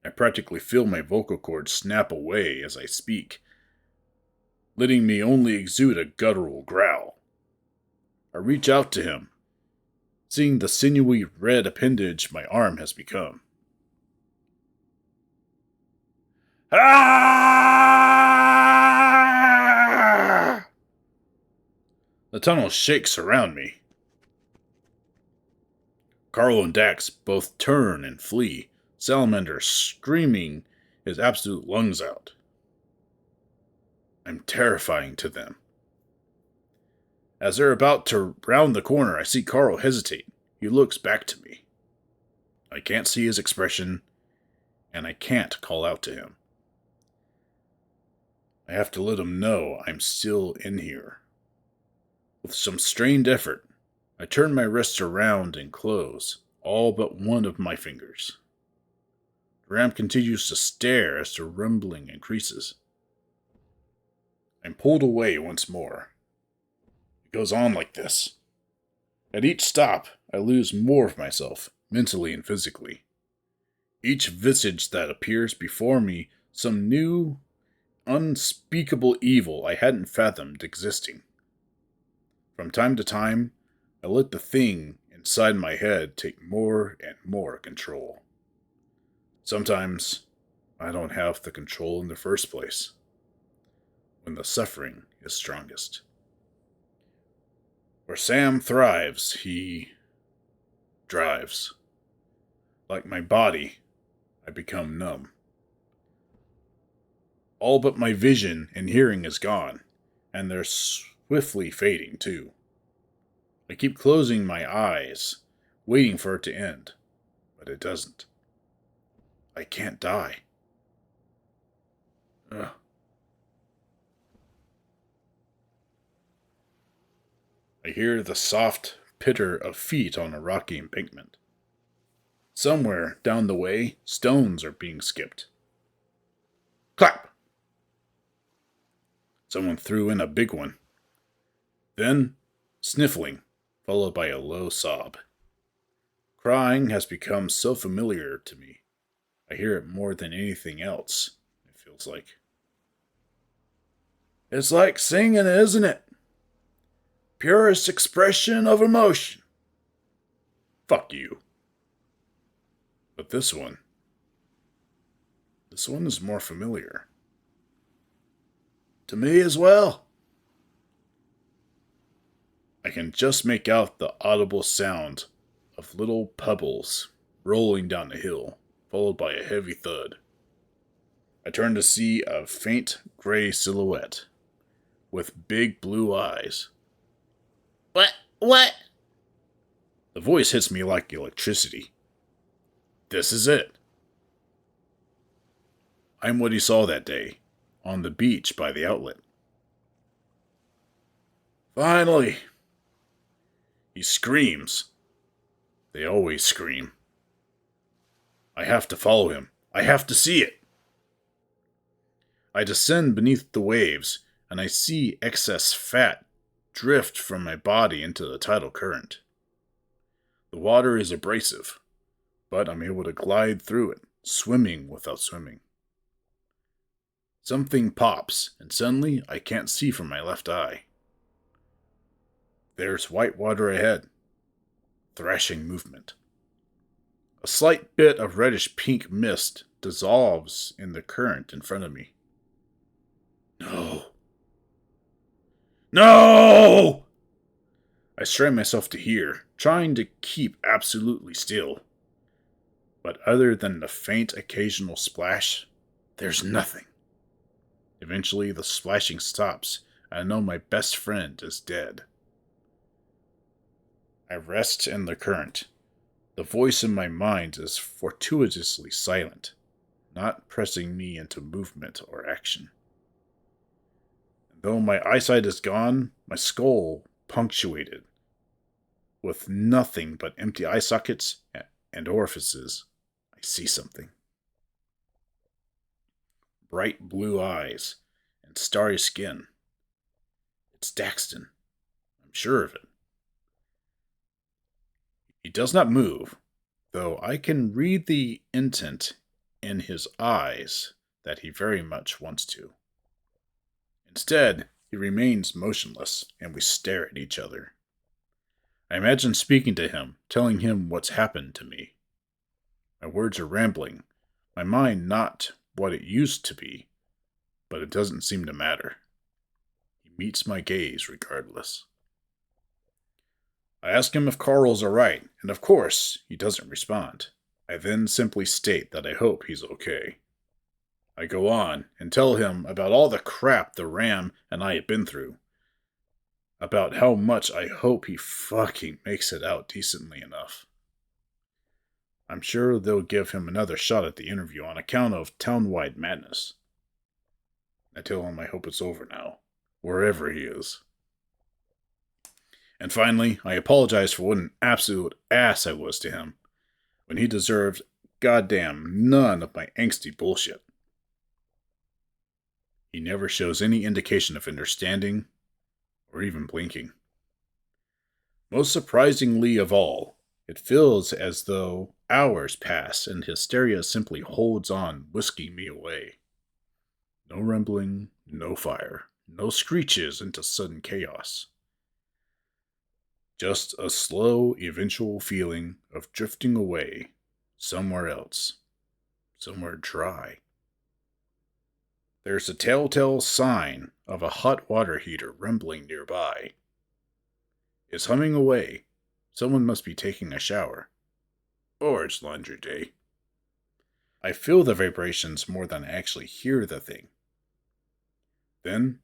I practically feel my vocal cords snap away as I speak, letting me only exude a guttural growl. I reach out to him, seeing the sinewy red appendage my arm has become. Ah! The tunnel shakes around me. Carl and Dax both turn and flee, Salamander screaming his absolute lungs out. I'm terrifying to them. As they're about to round the corner, I see Carl hesitate. He looks back to me. I can't see his expression, and I can't call out to him. I have to let him know I'm still in here. With some strained effort, I turn my wrists around and close all but one of my fingers. The ram continues to stare as the rumbling increases. I'm pulled away once more. It goes on like this. At each stop, I lose more of myself, mentally and physically. Each visage that appears before me, some new, unspeakable evil I hadn't fathomed existing. From time to time, I let the thing inside my head take more and more control. Sometimes I don't have the control in the first place, when the suffering is strongest. Where Sam thrives, he drives. Like my body, I become numb. All but my vision and hearing is gone, and they're swiftly fading too. I keep closing my eyes, waiting for it to end, but it doesn't. I can't die. Ugh. I hear the soft pitter of feet on a rocky embankment. Somewhere down the way, stones are being skipped. Clap! Someone threw in a big one. Then, sniffling, followed by a low sob. Crying has become so familiar to me. I hear it more than anything else, it feels like. It's like singing, isn't it? Purest expression of emotion. Fuck you. But this one is more familiar. To me as well. I can just make out the audible sound of little pebbles rolling down a hill, followed by a heavy thud. I turn to see a faint gray silhouette with big blue eyes. What? The voice hits me like electricity. This is it. I'm what he saw that day, on the beach by the outlet. Finally! He screams. They always scream. I have to follow him. I have to see it. I descend beneath the waves, and I see excess fat drift from my body into the tidal current. The water is abrasive, but I'm able to glide through it, swimming without swimming. Something pops, and suddenly I can't see from my left eye. There's white water ahead. Thrashing movement. A slight bit of reddish-pink mist dissolves in the current in front of me. No! No! I strain myself to hear, trying to keep absolutely still. But other than the faint occasional splash, there's nothing. Eventually, the splashing stops, and I know my best friend is dead. I rest in the current. The voice in my mind is fortuitously silent, not pressing me into movement or action. And though my eyesight is gone, my skull punctuated with nothing but empty eye sockets and orifices, I see something. Bright blue eyes and starry skin. It's Daxton. I'm sure of it. He does not move, though I can read the intent in his eyes that he very much wants to. Instead, he remains motionless, and we stare at each other. I imagine speaking to him, telling him what's happened to me. My words are rambling, my mind not what it used to be, but it doesn't seem to matter. He meets my gaze regardless. I ask him if Carl's alright, and of course, he doesn't respond. I then simply state that I hope he's okay. I go on and tell him about all the crap the Ram and I have been through. About how much I hope he fucking makes it out decently enough. I'm sure they'll give him another shot at the interview on account of town-wide madness. I tell him I hope it's over now, wherever he is. And finally, I apologize for what an absolute ass I was to him, when he deserved goddamn none of my angsty bullshit. He never shows any indication of understanding, or even blinking. Most surprisingly of all, it feels as though hours pass and hysteria simply holds on, whisking me away. No rumbling, no fire, no screeches into sudden chaos. Just a slow, eventual feeling of drifting away somewhere else, somewhere dry. There's a telltale sign of a hot water heater rumbling nearby. It's humming away. Someone must be taking a shower. Or it's laundry day. I feel the vibrations more than I actually hear the thing. Then,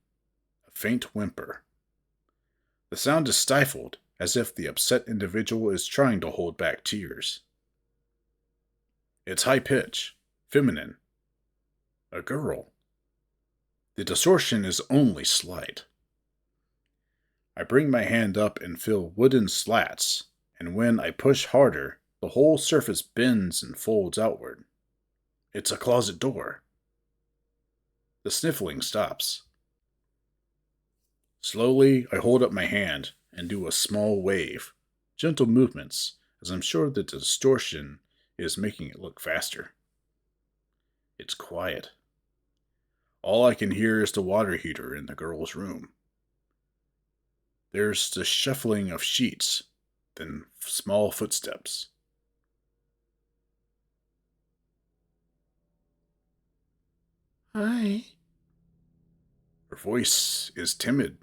a faint whimper. The sound is stifled, as if the upset individual is trying to hold back tears. It's high pitch, feminine. A girl. The distortion is only slight. I bring my hand up and feel wooden slats, and when I push harder, the whole surface bends and folds outward. It's a closet door. The sniffling stops. Slowly, I hold up my hand and do a small wave, gentle movements, as I'm sure the distortion is making it look faster. It's quiet. All I can hear is the water heater in the girl's room. There's the shuffling of sheets, then small footsteps. Hi. Her voice is timid.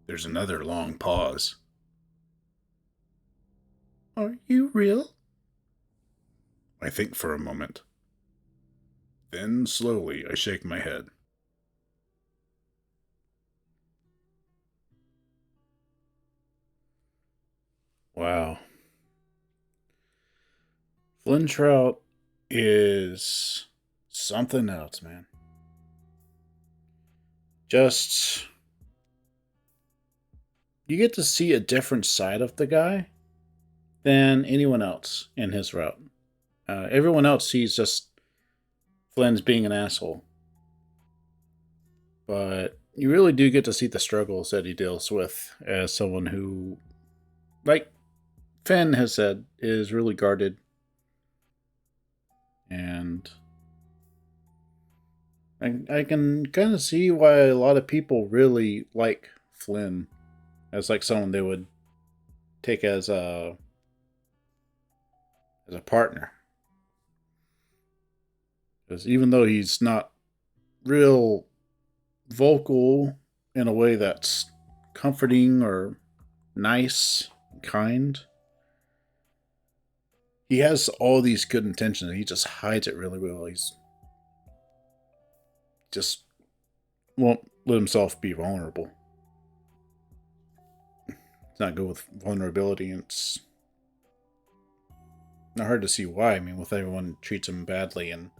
There's another long pause. Are you real? I think for a moment. Then slowly I shake my head. Wow. Flynn Trout is something else, man. Just, you get to see a different side of the guy than anyone else in his route. Everyone else sees just Flynn's being an asshole. But you really do get to see the struggles that he deals with as someone who, like Finn has said, is really guarded. And I can kind of see why a lot of people really like Flynn as like someone they would take as a partner. Because even though he's not real vocal in a way that's comforting or nice, kind, he has all these good intentions. He just hides it really well. He's just won't let himself be vulnerable. It's not good with vulnerability, and it's not hard to see why. I mean, with everyone treats him badly, and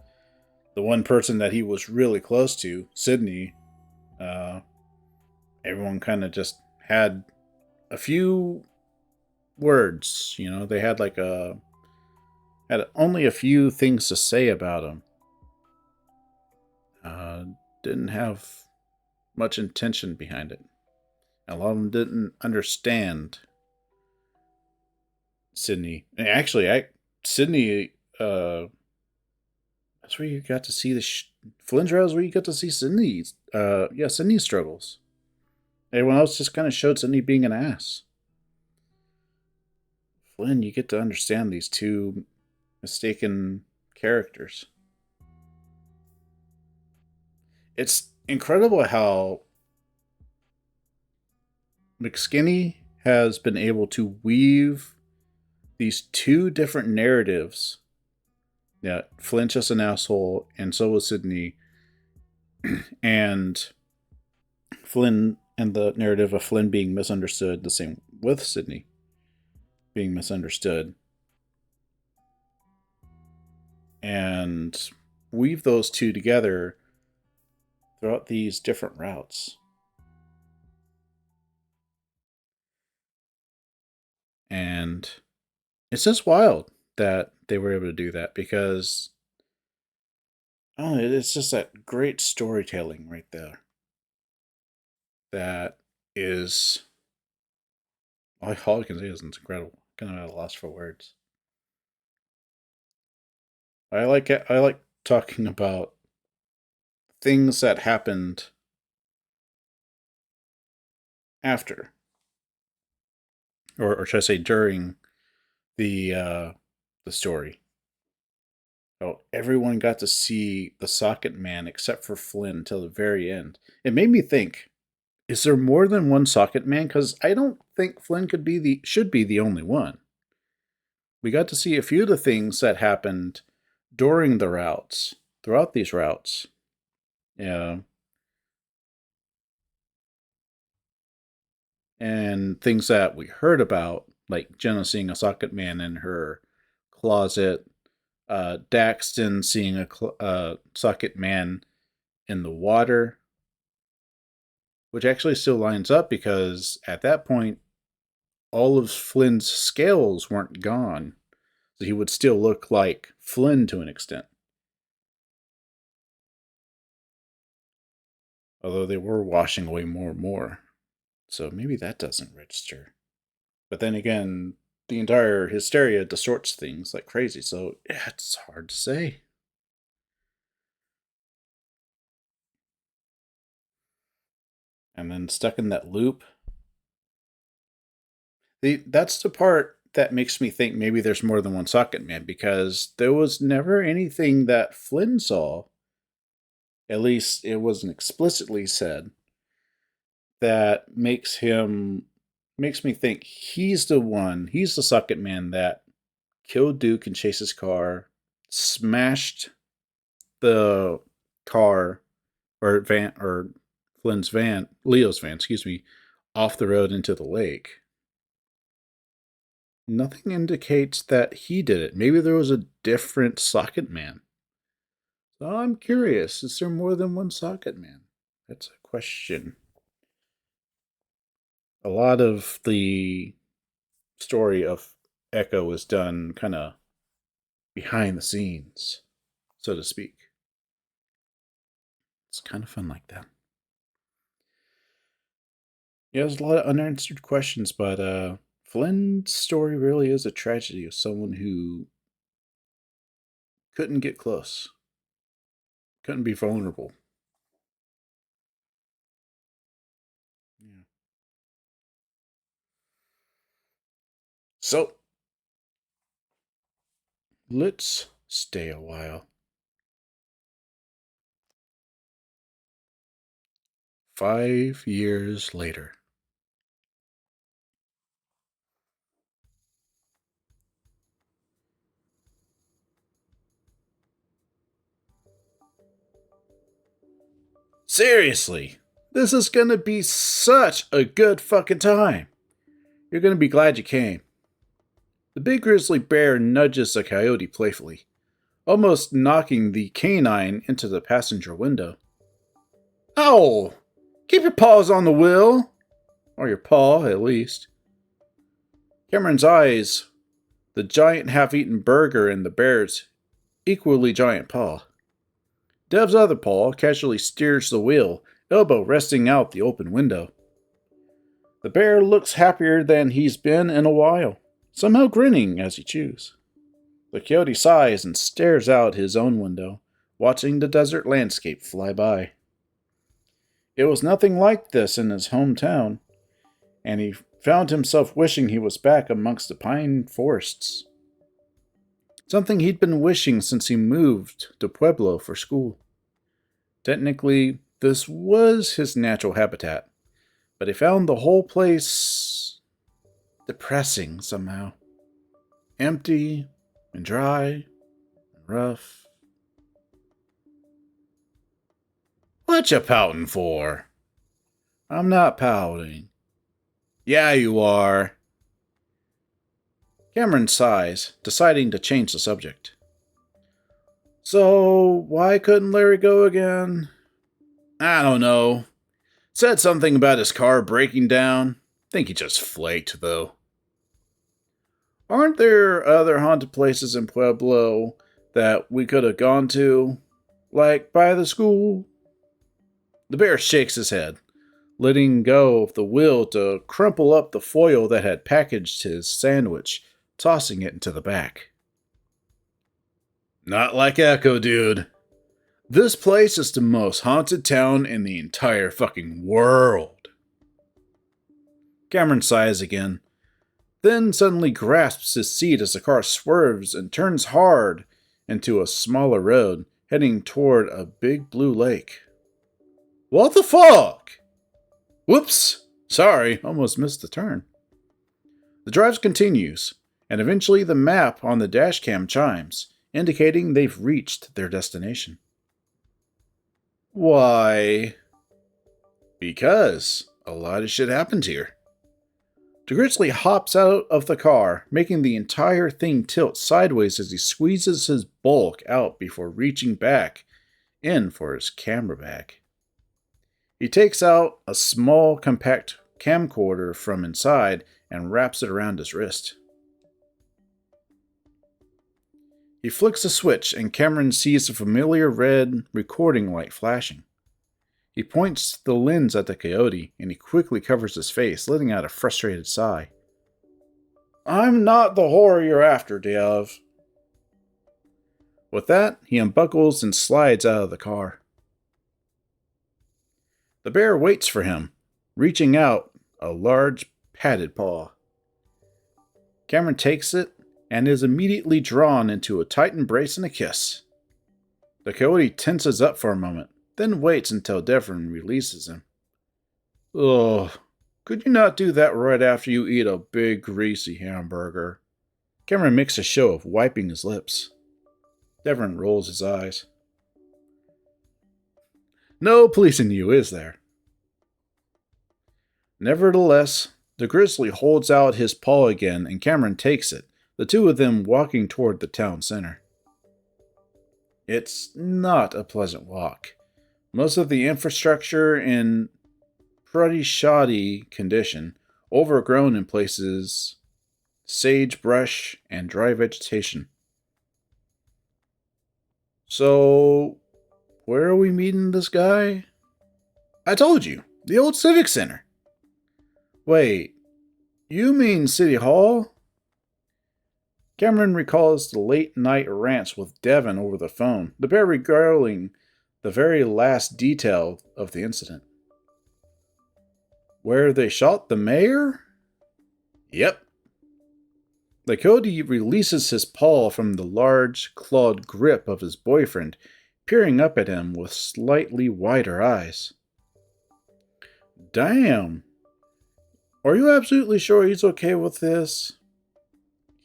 the one person that he was really close to, Sydney, uh, everyone kind of just had a few words. You know, they had like had only a few things to say about him. Didn't have much intention behind it. A lot of them didn't understand Sydney. And actually, Sydney, that's where you got to see the Flynn's Row is where you got to see Sydney's, Sydney's struggles. Everyone else just kind of showed Sydney being an ass. Flynn, you get to understand these two mistaken characters. It's incredible how McSkinney has been able to weave these two different narratives. Yeah, Flynn's just an asshole, and so was Sydney. And Flynn and the narrative of Flynn being misunderstood, the same with Sydney being misunderstood. And weave those two together throughout these different routes. And it's just wild that they were able to do that because it's just that great storytelling right there. That is all I can say is it's incredible. Kind of at a loss for words. I like it. I like talking about things that happened after. or should I say during the story. Oh, everyone got to see the Socket Man except for Flynn until the very end. It made me think: is there more than one Socket Man? Because I don't think Flynn should be the only one. We got to see a few of the things that happened during the routes, throughout these routes. Yeah. And things that we heard about, like Jenna seeing a Socket Man in her closet, Daxton seeing a Socket Man in the water, which actually still lines up because at that point, all of Flynn's scales weren't gone. So he would still look like Flynn to an extent. Although they were washing away more and more. So maybe that doesn't register. But then again, the entire hysteria distorts things like crazy, so yeah, it's hard to say. And then stuck in that loop. That's the part that makes me think maybe there's more than one Socket Man, because there was never anything that Flynn saw, at least it wasn't explicitly said, that makes me think he's the Socket Man that killed Duke and Chase's car, smashed the car or van or Leo's van, excuse me, off the road into the lake. Nothing indicates that he did it. Maybe there was a different Socket Man. So I'm curious, is there more than one Socket Man? That's a question. A lot of the story of Echo is done kind of behind the scenes, so to speak. It's kind of fun like that. Yeah, there's a lot of unanswered questions, but Flynn's story really is a tragedy of someone who couldn't get close, couldn't be vulnerable. Yeah. So, let's stay a while. 5 years later. Seriously, this is gonna be such a good fucking time. You're gonna be glad you came. The big grizzly bear nudges the coyote playfully, almost knocking the canine into the passenger window. Ow! Keep your paws on the wheel! Or your paw, at least. Cameron's eyes, the giant half-eaten burger in the bear's equally giant paw. Dev's other paw casually steers the wheel, elbow resting out the open window. The bear looks happier than he's been in a while, somehow grinning as he chews. The coyote sighs and stares out his own window, watching the desert landscape fly by. It was nothing like this in his hometown, and he found himself wishing he was back amongst the pine forests. Something he'd been wishing since he moved to Pueblo for school. Technically, this was his natural habitat, but he found the whole place depressing somehow. Empty and dry and rough. What you pouting for? I'm not pouting. Yeah, you are. Cameron sighs, deciding to change the subject. So, why couldn't Larry go again? I don't know. Said something about his car breaking down. Think he just flaked, though. Aren't there other haunted places in Pueblo that we could have gone to? Like by the school? The bear shakes his head, letting go of the wheel to crumple up the foil that had packaged his sandwich, tossing it into the back. Not like Echo, dude. This place is the most haunted town in the entire fucking world. Cameron sighs again, then suddenly grasps his seat as the car swerves and turns hard into a smaller road, heading toward a big blue lake. What the fuck? Whoops! Sorry, almost missed the turn. The drive continues, and eventually the map on the dashcam chimes, indicating they've reached their destination. Why? Because a lot of shit happened here. The Grizzly hops out of the car, making the entire thing tilt sideways as he squeezes his bulk out before reaching back in for his camera bag. He takes out a small, compact camcorder from inside and wraps it around his wrist. He flicks a switch and Cameron sees a familiar red recording light flashing. He points the lens at the coyote and he quickly covers his face, letting out a frustrated sigh. I'm not the whore you're after, Dev. With that, he unbuckles and slides out of the car. The bear waits for him, reaching out a large padded paw. Cameron takes it and is immediately drawn into a tight embrace and a kiss. The coyote tenses up for a moment, then waits until Devon releases him. Ugh, could you not do that right after you eat a big greasy hamburger? Cameron makes a show of wiping his lips. Devon rolls his eyes. No policing you, is there? Nevertheless, the grizzly holds out his paw again and Cameron takes it, the two of them walking toward the town center. It's not a pleasant walk. Most of the infrastructure in pretty shoddy condition, overgrown in places, sagebrush and dry vegetation. So, where are we meeting this guy? I told you, the old Civic Center. Wait, you mean City Hall? Cameron recalls the late-night rants with Devon over the phone, the bear regaling the very last detail of the incident. Where they shot the mayor? Yep. The coyote releases his paw from the large, clawed grip of his boyfriend, peering up at him with slightly wider eyes. Damn. Are you absolutely sure he's okay with this?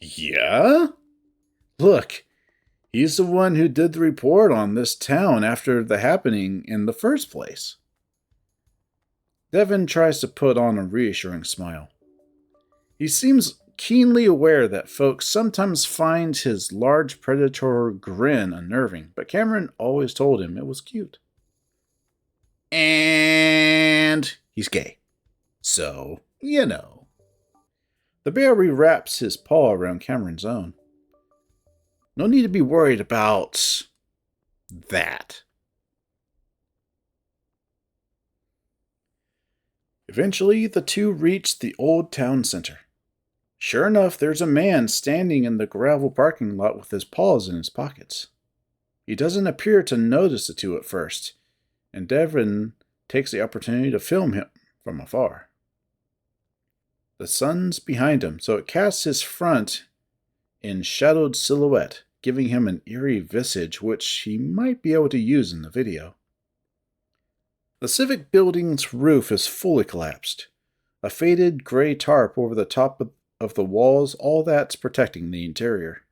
Yeah? Look, he's the one who did the report on this town after the happening in the first place. Devon tries to put on a reassuring smile. He seems keenly aware that folks sometimes find his large predator grin unnerving, but Cameron always told him it was cute. And he's gay. So, you know. The bear rewraps his paw around Cameron's own. No need to be worried about that. Eventually, the two reach the old town center. Sure enough, there's a man standing in the gravel parking lot with his paws in his pockets. He doesn't appear to notice the two at first, and Devon takes the opportunity to film him from afar. The sun's behind him, so it casts his front in shadowed silhouette, giving him an eerie visage which he might be able to use in the video. The civic building's roof is fully collapsed. A faded gray tarp over the top of the walls, all that's protecting the interior.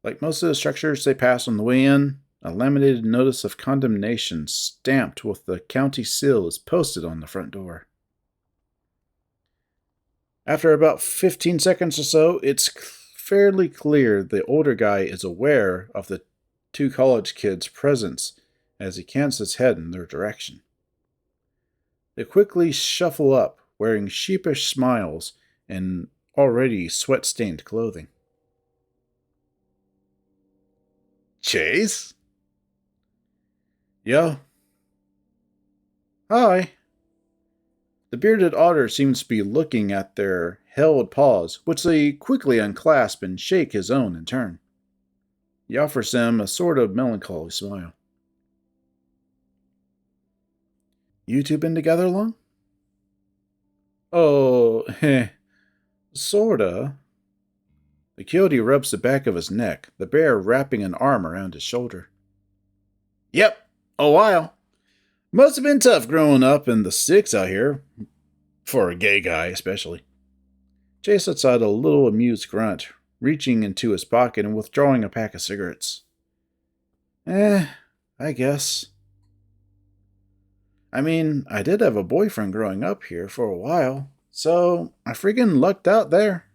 Like most of the structures they pass on the way in, a laminated notice of condemnation stamped with the county seal is posted on the front door. After about 15 seconds or so, it's fairly clear the older guy is aware of the two college kids' presence as he cants his head in their direction. They quickly shuffle up, wearing sheepish smiles and already sweat-stained clothing. Chase? Yeah. Hi. The bearded otter seems to be looking at their held paws, which they quickly unclasp and shake his own in turn. He offers them a sort of melancholy smile. You two been together long? Oh, Sorta. The coyote rubs the back of his neck, the bear wrapping an arm around his shoulder. Yep, a while. Must have been tough growing up in the sticks out here. For a gay guy, especially. Chase lets out a little amused grunt, reaching into his pocket and withdrawing a pack of cigarettes. I guess. I mean, I did have a boyfriend growing up here for a while, so I freaking lucked out there.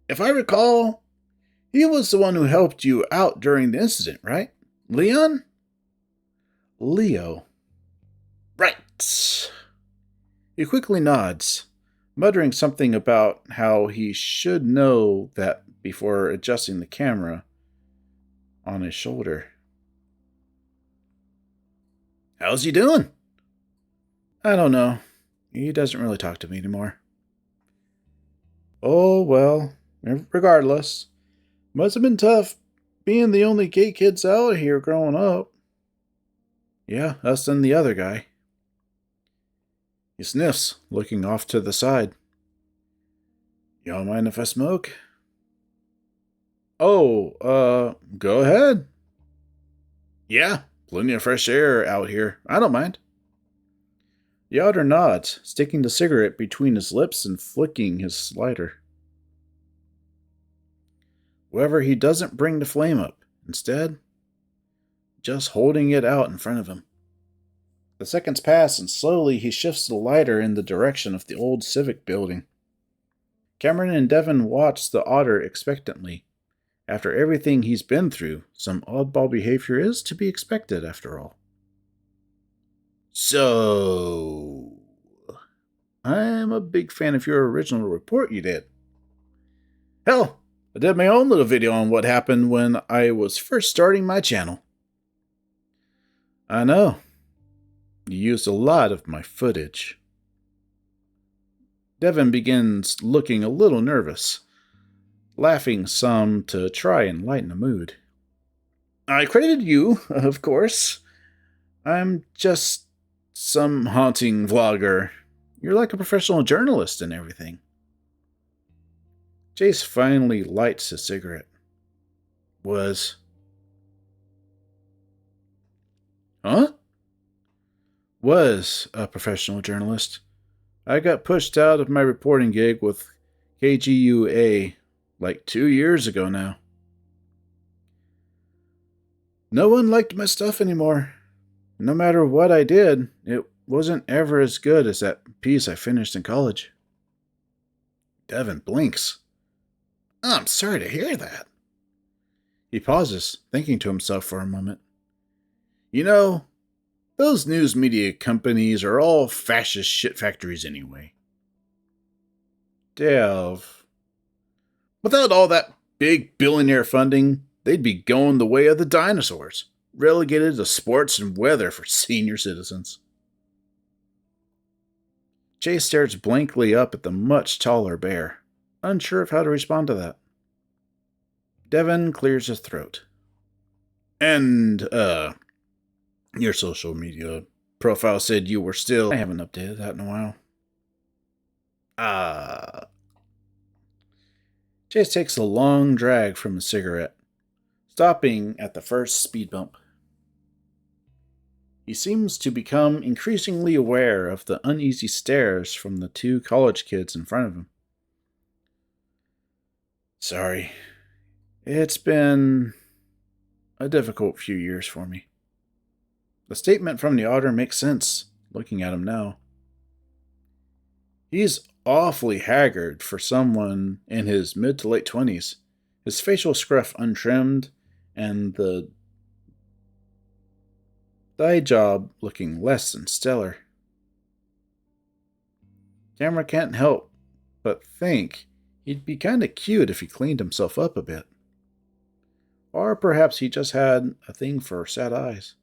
If I recall, he was the one who helped you out during the incident, right? Leon? Leo. Right. He quickly nods, muttering something about how he should know that before adjusting the camera on his shoulder. How's he doing? I don't know. He doesn't really talk to me anymore. Oh, well, regardless. Must have been tough being the only gay kids out here growing up. Yeah, us and the other guy. He sniffs, looking off to the side. Y'all mind if I smoke? Oh, go ahead. Yeah, plenty of fresh air out here. I don't mind. The otter nods, sticking the cigarette between his lips and flicking his lighter. However, he doesn't bring the flame up. Instead, just holding it out in front of him. The seconds pass, and slowly he shifts the lighter in the direction of the old civic building. Cameron and Devin watch the otter expectantly. After everything he's been through, some oddball behavior is to be expected after all. So, I'm a big fan of your original report you did. Hell, I did my own little video on what happened when I was first starting my channel. I know. You used a lot of my footage. Devin begins looking a little nervous, laughing some to try and lighten the mood. I credited you, of course. I'm just some haunting vlogger. You're like a professional journalist and everything. Jace finally lights his cigarette. Was a professional journalist. I got pushed out of my reporting gig with KGUA like 2 years ago now. No one liked my stuff anymore. No matter what I did, it wasn't ever as good as that piece I finished in college. Devin blinks. I'm sorry to hear that. He pauses, thinking to himself for a moment. You know, those news media companies are all fascist shit factories anyway. Dev. Without all that big billionaire funding, they'd be going the way of the dinosaurs, relegated to sports and weather for senior citizens. Chase stares blankly up at the much taller bear, unsure of how to respond to that. Devin clears his throat. And, your social media profile said you were still... I haven't updated that in a while. Chase takes a long drag from his cigarette, stopping at the first speed bump. He seems to become increasingly aware of the uneasy stares from the 2 college kids in front of him. Sorry. It's been a difficult few years for me. The statement from the otter makes sense, looking at him now. He's awfully haggard for someone in his mid to late 20s, his facial scruff untrimmed, and the dye job looking less than stellar. Camera can't help but think he'd be kinda cute if he cleaned himself up a bit. Or perhaps he just had a thing for sad eyes.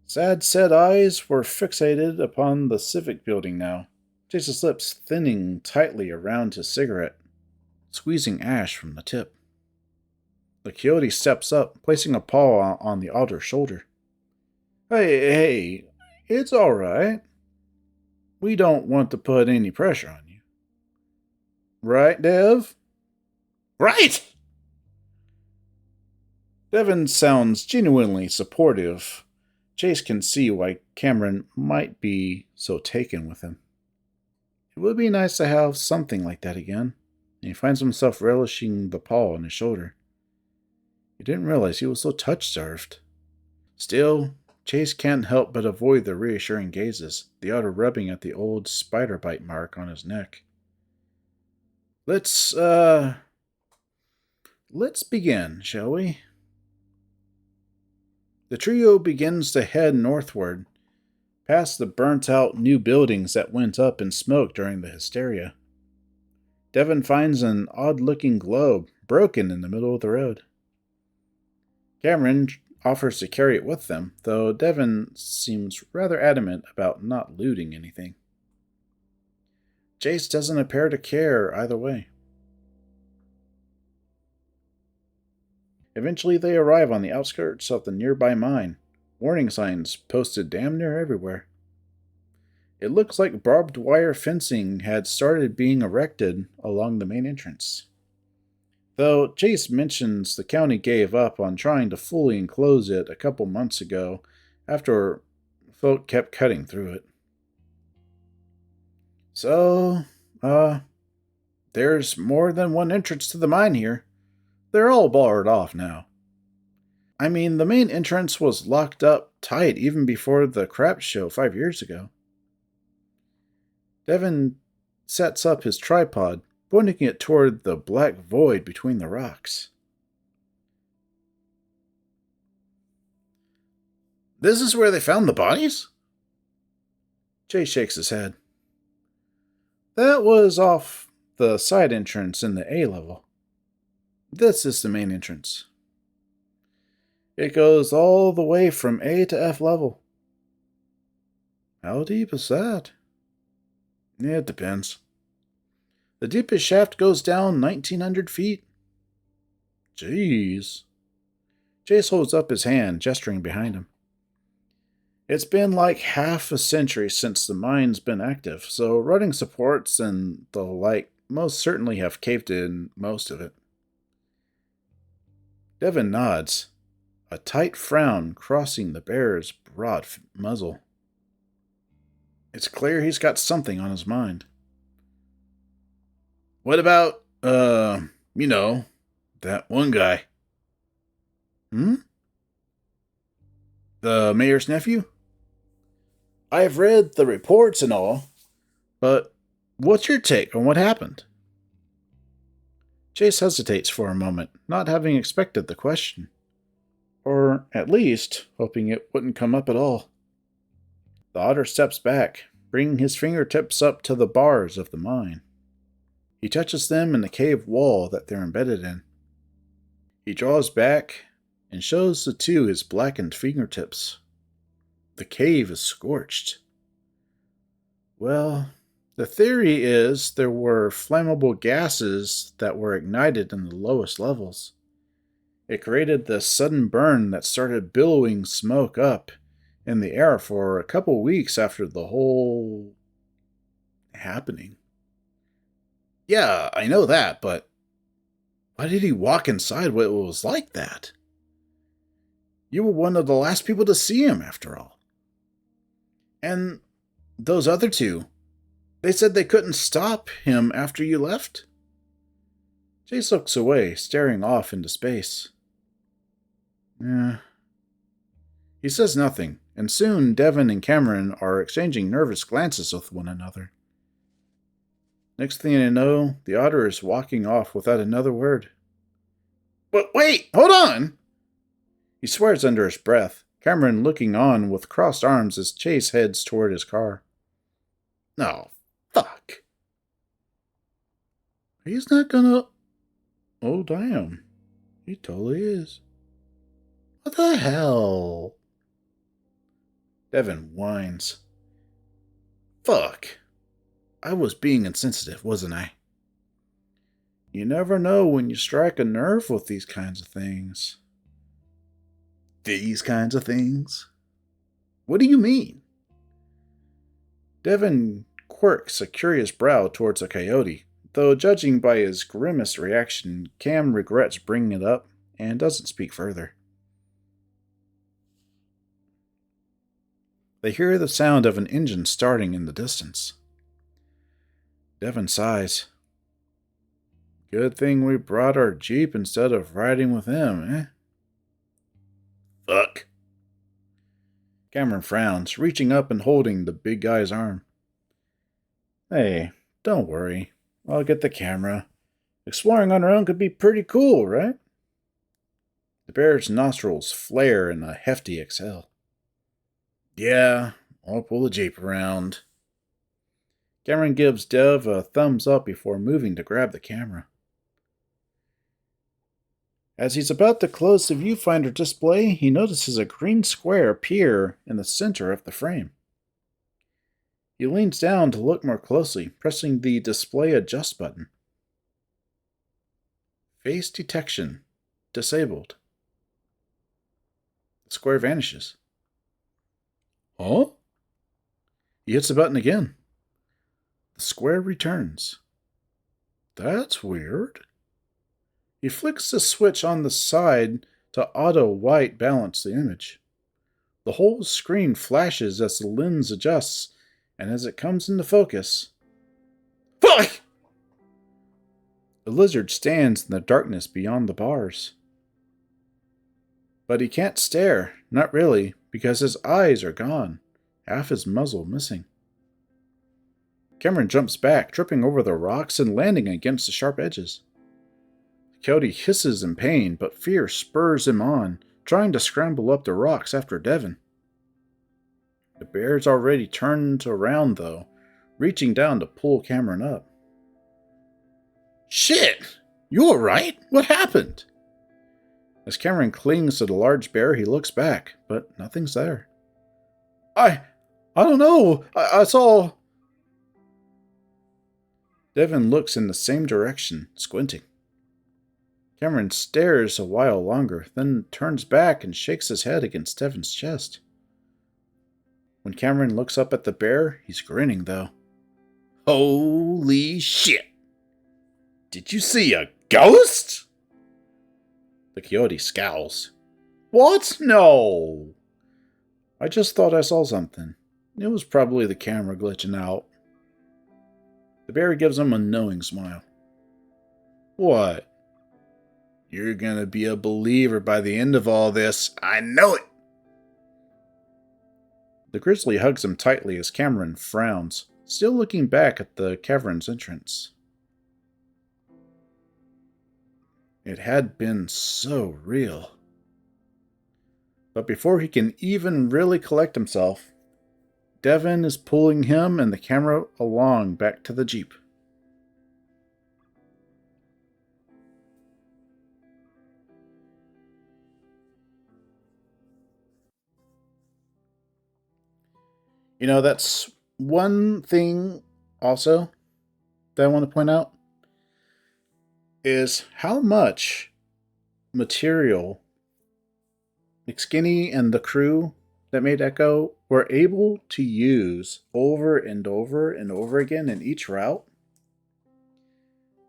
Sad set eyes were fixated upon the civic building now, Chase's lips thinning tightly around his cigarette, squeezing ash from the tip. The coyote steps up, placing a paw on the otter's shoulder. Hey, it's all right. we don't want to put any pressure on you. Right, Dev? Right! Devin sounds genuinely supportive. Chase can see why Cameron might be so taken with him. It would be nice to have something like that again, and he finds himself relishing the paw on his shoulder. He didn't realize he was so touch-starved. Still, Chase can't help but avoid the reassuring gazes, the otter rubbing at the old spider bite mark on his neck. Let's begin, shall we? The trio begins to head northward, past the burnt-out new buildings that went up in smoke during the hysteria. Devin finds an odd-looking globe broken in the middle of the road. Cameron offers to carry it with them, though Devin seems rather adamant about not looting anything. Chase doesn't appear to care either way. Eventually they arrive on the outskirts of the nearby mine, warning signs posted damn near everywhere. It looks like barbed wire fencing had started being erected along the main entrance. Though Chase mentions the county gave up on trying to fully enclose it a couple months ago after folk kept cutting through it. So, there's more than one entrance to the mine here. They're all barred off now. I mean, the main entrance was locked up tight even before the crap show 5 years ago. Devin sets up his tripod, pointing it toward the black void between the rocks. This is where they found the bodies? Jay shakes his head. That was off the side entrance in the A level. This is the main entrance. It goes all the way from A to F level. How deep is that? It depends. The deepest shaft goes down 1,900 feet. Jeez. Chase holds up his hand, gesturing behind him. It's been like half a century since the mine's been active, so running supports and the like most certainly have caved in most of it. Devin nods, a tight frown crossing the bear's broad muzzle. It's clear he's got something on his mind. What about, that one guy? The mayor's nephew? I've read the reports and all, but what's your take on what happened? Chase hesitates for a moment, not having expected the question. Or, at least, hoping it wouldn't come up at all. The otter steps back, bringing his fingertips up to the bars of the mine. He touches them in the cave wall that they're embedded in. He draws back and shows the two his blackened fingertips. The cave is scorched. Well, the theory is there were flammable gases that were ignited in the lowest levels. It created this sudden burn that started billowing smoke up in the air for a couple weeks after the whole happening. Yeah, I know that, but why did he walk inside when it was like that? You were one of the last people to see him, after all. And those other two, they said they couldn't stop him after you left? Chase looks away, staring off into space. He says nothing, and soon Devin and Cameron are exchanging nervous glances with one another. Next thing you know, the otter is walking off without another word. But wait, hold on! He swears under his breath, Cameron looking on with crossed arms as Chase heads toward his car. No, fuck. He's not gonna... Oh, damn. He totally is. What the hell? Devin whines. Fuck. I was being insensitive, wasn't I? You never know when you strike a nerve with these kinds of things. These kinds of things? What do you mean? Devin quirks a curious brow towards a coyote, though judging by his grimmest reaction, Cam regrets bringing it up and doesn't speak further. They hear the sound of an engine starting in the distance. Devin sighs. Good thing we brought our Jeep instead of riding with him, eh? Fuck. Cameron frowns, reaching up and holding the big guy's arm. Hey, don't worry. I'll get the camera. Exploring on our own could be pretty cool, right? The bear's nostrils flare in a hefty exhale. Yeah, I'll pull the Jeep around. Cameron gives Dev a thumbs up before moving to grab the camera. As he's about to close the viewfinder display, he notices a green square appear in the center of the frame. He leans down to look more closely, pressing the display adjust button. Face detection disabled. The square vanishes. Huh? He hits the button again. The square returns. That's weird. He flicks the switch on the side to auto-white balance the image. The whole screen flashes as the lens adjusts, and as it comes into focus... Fuck! The lizard stands in the darkness beyond the bars. But he can't stare, not really, because his eyes are gone, half his muzzle missing. Cameron jumps back, tripping over the rocks and landing against the sharp edges. The coyote hisses in pain, but fear spurs him on, trying to scramble up the rocks after Devin. The bear's already turned around, though, reaching down to pull Cameron up. Shit! You alright? What happened? As Cameron clings to the large bear, he looks back, but nothing's there. I don't know. I saw... Devin looks in the same direction, squinting. Cameron stares a while longer, then turns back and shakes his head against Devin's chest. When Cameron looks up at the bear, he's grinning, though. Holy shit! Did you see a ghost? The coyote scowls. What? No! I just thought I saw something. It was probably the camera glitching out. The bear gives him a knowing smile. What? You're gonna be a believer by the end of all this. I know it! The grizzly hugs him tightly as Cameron frowns, still looking back at the cavern's entrance. It had been so real. But before he can even really collect himself, Devin is pulling him and the camera along back to the Jeep. You know, that's one thing also that I want to point out is how much material McSkinny and the crew that made Echo were able to use over and over and over again in each route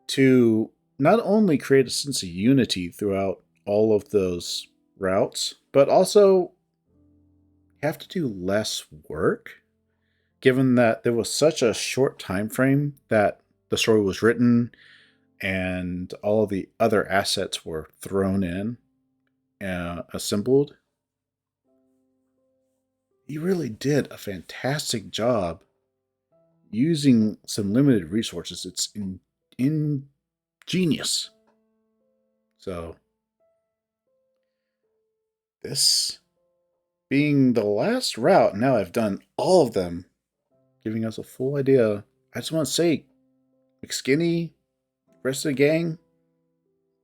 to not only create a sense of unity throughout all of those routes, but also have to do less work, given that there was such a short time frame that the story was written and all the other assets were thrown in, assembled. He really did a fantastic job using some limited resources. It's ingenious. So, this being the last route, now I've done all of them, giving us a full idea. I just want to say, McSkinny, rest of the gang,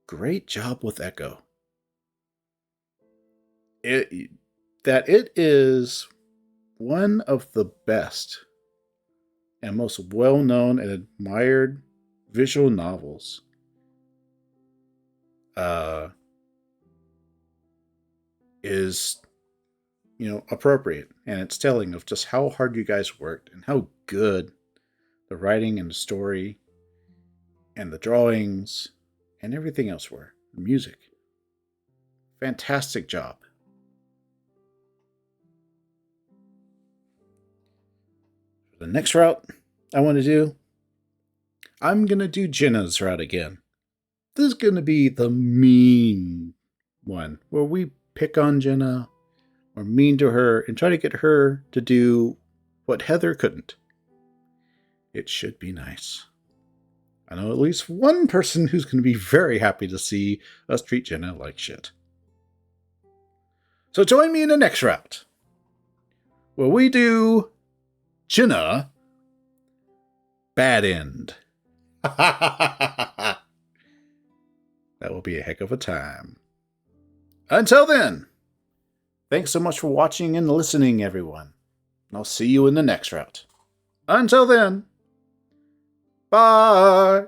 great job with Echo. It is one of the best and most well-known and admired visual novels. Is, appropriate, and it's telling of just how hard you guys worked and how good the writing and the story and the drawings and everything else were. The music. Fantastic job. For the next route I want to do, I'm going to do Jenna's route again. This is going to be the mean one, where we pick on Jenna, or mean to her, and try to get her to do what Heather couldn't. It should be nice. I know at least one person who's going to be very happy to see us treat Jenna like shit. So join me in the next route, where we do Jenna Bad End. That will be a heck of a time. Until then, thanks so much for watching and listening, everyone. I'll see you in the next route. Until then, bye!